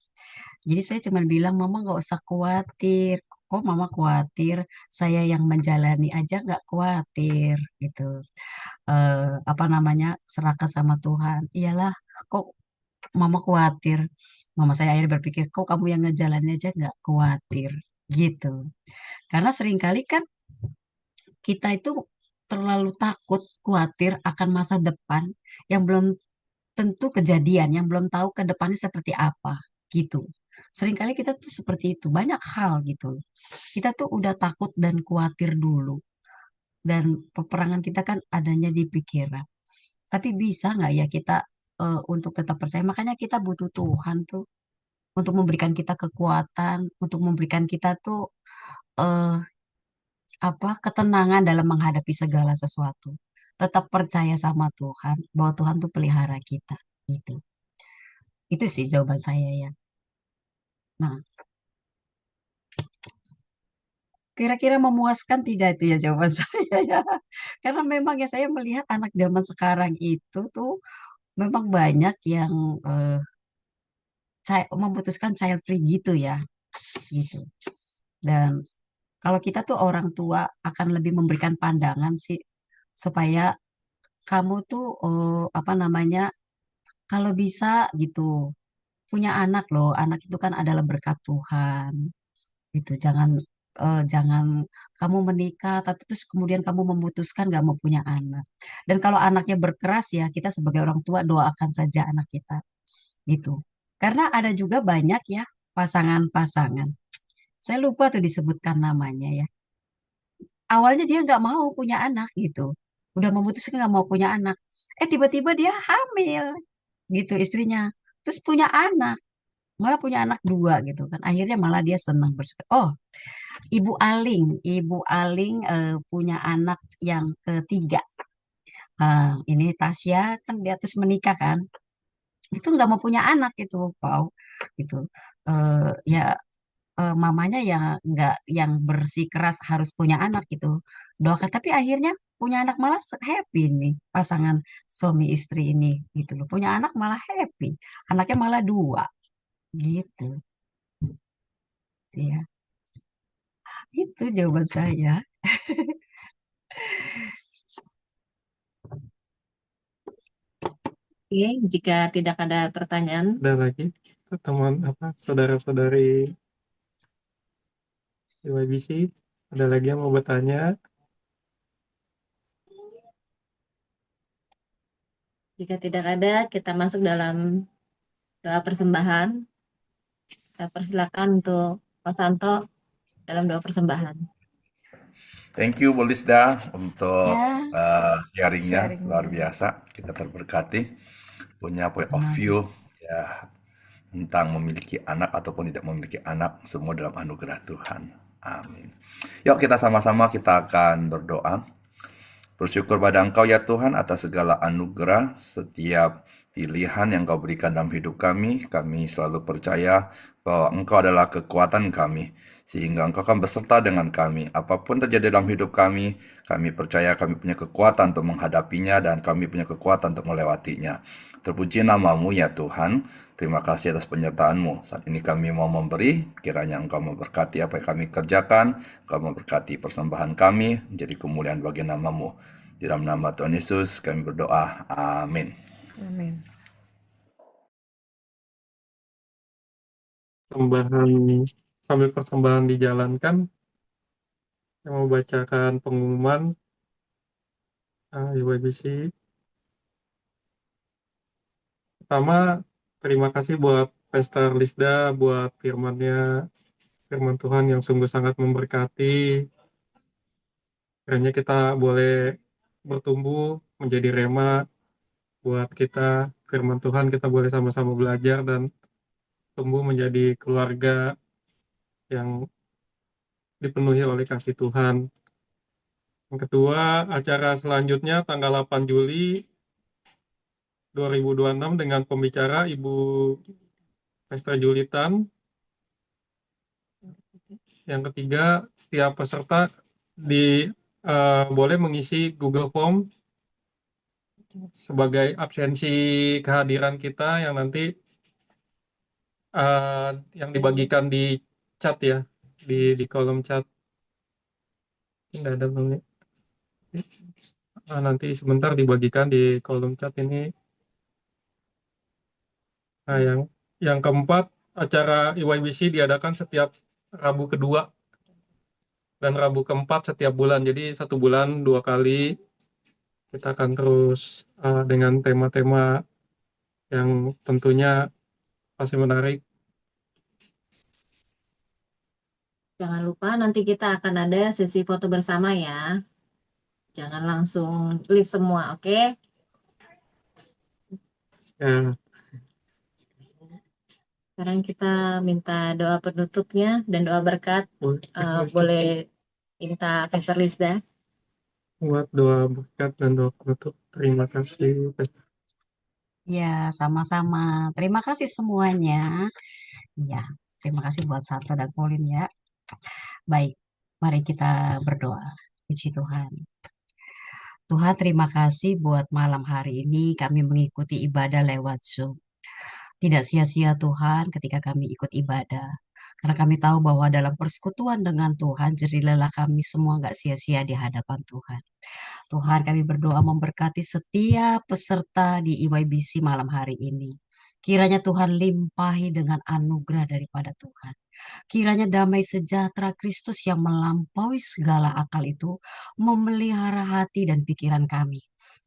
Jadi saya cuma bilang, Mama nggak usah khawatir. Kok Mama khawatir? Saya yang menjalani aja nggak khawatir gitu. Apa namanya? Serahkan sama Tuhan. Iyalah, kok Mama khawatir? Mama saya akhirnya berpikir, kok kamu yang ngejalanin aja nggak khawatir gitu. Karena seringkali kan kita itu terlalu takut, khawatir akan masa depan yang belum tentu kejadian, yang belum tahu ke depannya seperti apa gitu. Seringkali kita tuh seperti itu, banyak hal gitu. Kita tuh udah takut dan khawatir dulu. Dan peperangan kita kan adanya di pikiran. Tapi bisa nggak ya kita untuk tetap percaya? Makanya kita butuh Tuhan tuh untuk memberikan kita kekuatan, untuk memberikan kita tuh eh, apa ketenangan dalam menghadapi segala sesuatu. Tetap percaya sama Tuhan bahwa Tuhan tuh pelihara kita. Gitu. Itu sih jawaban saya ya. Nah, kira-kira memuaskan tidak itu ya jawaban saya ya. Karena memang ya saya melihat anak zaman sekarang itu tuh memang banyak yang eh, memutuskan child free gitu ya, gitu. Dan kalau kita tuh orang tua akan lebih memberikan pandangan sih supaya kamu tuh apa namanya kalau bisa gitu punya anak loh. Anak itu kan adalah berkat Tuhan gitu. Jangan jangan kamu menikah, tapi terus kemudian kamu memutuskan gak mau punya anak. Dan kalau anaknya berkeras ya, kita sebagai orang tua doakan saja anak kita gitu. Karena ada juga banyak ya pasangan-pasangan. Saya lupa tuh disebutkan namanya ya. Awalnya dia nggak mau punya anak gitu. Udah memutuskan nggak mau punya anak. Tiba-tiba dia hamil gitu istrinya. Terus punya anak. Malah punya anak dua gitu kan. Akhirnya malah dia senang bersuka. Oh, Ibu Aling punya anak yang ketiga. Ini Tasya kan dia terus menikah kan. Itu nggak mau punya anak itu, Pau. Gitu. Ya mamanya yang nggak yang bersikeras harus punya anak gitu. Doakan tapi akhirnya punya anak malah happy nih pasangan suami istri ini gitu loh. Punya anak malah happy. Anaknya malah dua gitu. Ya, itu jawaban saya. Oke, jika tidak ada pertanyaan, Ada lagi teman apa saudara-saudari YBC, ada lagi yang mau bertanya? jika tidak ada, kita masuk dalam doa persembahan. Kita persilakan untuk Pak Santo dalam doa persembahan. Thank you, Bu Lisda, untuk Ya, sharingnya. Luar Sharingnya. biasa. Kita terberkati. Punya point of benar. view ya tentang memiliki anak ataupun tidak memiliki anak. Semua dalam anugerah Tuhan. Amin. Yuk kita sama-sama kita akan berdoa. Bersyukur pada Engkau ya Tuhan atas segala anugerah, setiap pilihan yang Kau berikan dalam hidup kami. Kami selalu percaya bahwa Engkau adalah kekuatan kami, sehingga Engkau akan beserta dengan kami. Apapun terjadi dalam hidup kami percaya kami punya kekuatan untuk menghadapinya dan kami punya kekuatan untuk melewatinya. Terpuji namamu ya Tuhan. Terima kasih atas penyertaan-Mu. Saat ini kami mau memberi, kiranya Engkau memberkati apa yang kami kerjakan, Engkau memberkati persembahan kami, menjadi kemuliaan bagi namamu. Di dalam nama Tuhan Yesus kami berdoa. Amin. Amin. Sambil persembahan dijalankan, saya mau bacakan pengumuman YBC. Pertama, terima kasih buat Pastor Lisda, buat firman Tuhan yang sungguh sangat memberkati. Kiranya kita boleh bertumbuh menjadi rema buat kita, firman Tuhan kita boleh sama-sama belajar dan tumbuh menjadi keluarga yang dipenuhi oleh kasih Tuhan. Yang kedua, acara selanjutnya tanggal 8 Juli 2026 dengan pembicara Ibu Pastor Julitan. Yang ketiga, setiap peserta boleh mengisi Google Form sebagai absensi kehadiran kita yang nanti yang dibagikan di chat ya, di kolom chat. Tidak ada belum ya? Nanti sebentar dibagikan di kolom chat ini. Nah, yang keempat, acara EYBC diadakan setiap Rabu kedua dan Rabu keempat setiap bulan. Jadi 1 bulan 2 kali. Kita akan terus dengan tema-tema yang tentunya pasti menarik. Jangan lupa nanti kita akan ada sesi foto bersama ya. Jangan langsung leave semua, oke? Ya, Sekarang kita minta doa penutupnya dan doa berkat. Boleh minta Pastor Lisda. buat doa berkat dan doa penutup. Terima kasih. Ya, sama-sama. Terima kasih semuanya. Ya, terima kasih buat Santo dan Pauline ya. Baik, mari kita berdoa. Puji Tuhan. Tuhan, terima kasih buat malam hari ini kami mengikuti ibadah lewat Zoom. Tidak sia-sia Tuhan ketika kami ikut ibadah. Karena kami tahu bahwa dalam persekutuan dengan Tuhan, jerih lelah kami semua nggak sia-sia di hadapan Tuhan. Tuhan, kami berdoa memberkati setiap peserta di EYBC malam hari ini. Kiranya Tuhan limpahi dengan anugerah daripada Tuhan. Kiranya damai sejahtera Kristus yang melampaui segala akal itu memelihara hati dan pikiran kami.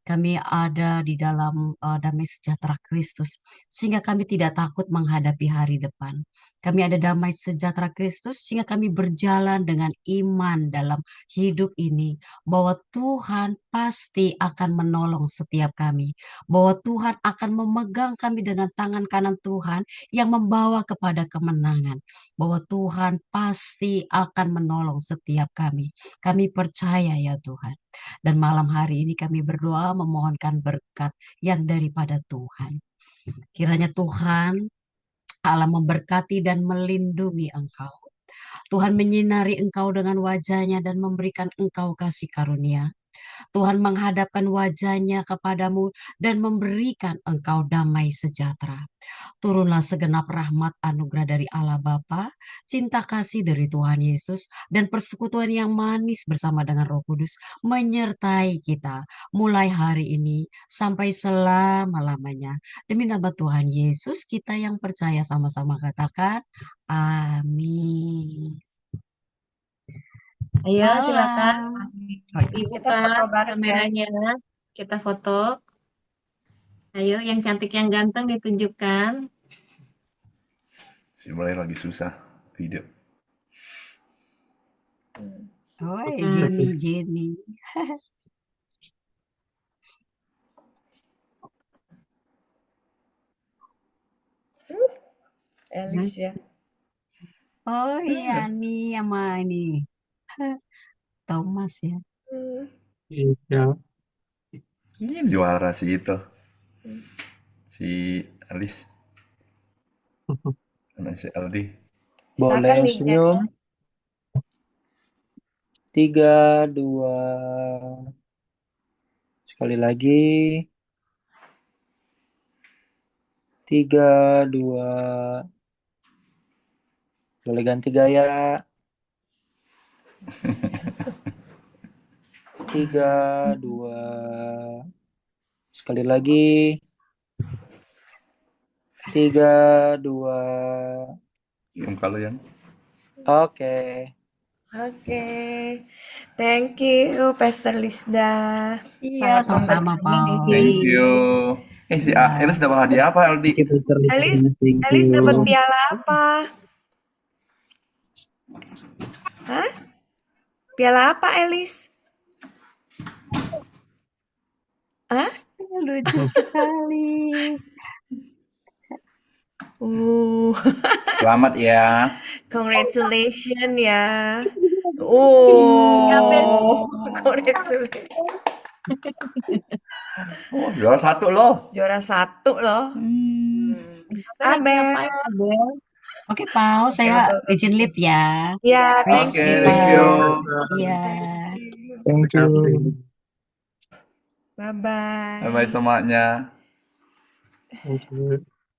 Kami ada di dalam damai sejahtera Kristus, sehingga kami tidak takut menghadapi hari depan. Kami ada damai sejahtera Kristus, sehingga kami berjalan dengan iman dalam hidup ini, bahwa Tuhan pasti akan menolong setiap kami, bahwa Tuhan akan memegang kami dengan tangan kanan Tuhan yang membawa kepada kemenangan, bahwa Tuhan pasti akan menolong setiap kami. Kami percaya ya Tuhan. Dan malam hari ini kami berdoa memohonkan berkat yang daripada Tuhan. Kiranya Tuhan Allah memberkati dan melindungi engkau. Tuhan menyinari engkau dengan wajahnya dan memberikan engkau kasih karunia. Tuhan menghadapkan wajahnya kepadamu dan memberikan engkau damai sejahtera. Turunlah segenap rahmat anugerah dari Allah Bapa, cinta kasih dari Tuhan Yesus, dan persekutuan yang manis bersama dengan Roh Kudus menyertai kita mulai hari ini sampai selama-lamanya. Demi nama Tuhan Yesus, kita yang percaya sama-sama katakan, amin. Ayo silakan Malam. Amin. Kita dibuka foto bareng ya. kameranya. Kita foto. Ayo yang cantik yang ganteng ditunjukkan. Si mulai lagi susah video. Oh, Nah, Jenny. Elis ya. Oh iya nih sama ini Thomas ya. Iya. Ini juara si itu. Si Alice. Karena si Aldi. Siapa Boleh nih senyum. 3, 2. Sekali lagi. 3, 2. Boleh ganti gaya. 3, 2. Sekali lagi. 3, 2. Yang kalau yang Oke. Oke. Thank you, Pastor Lisda. Iya, Sangat sama-sama memberkati. Paul. thank you. Si Iya. Alice dapat hadiah apa Aldi? Elis dapat piala apa? Hah? Piala apa, Elis? Hah? Lucu sekali. Selamat ya. Congratulations ya. Congratulations. Oh, juara 1 loh. Juara 1 loh. Abel. ngapain Abel? Oke, Paul, saya izin lip ya. Ya, Praise Oke, you, thank you. Paul. Iya. Thank you. Bye-bye. Bye-bye semuanya. Thank you.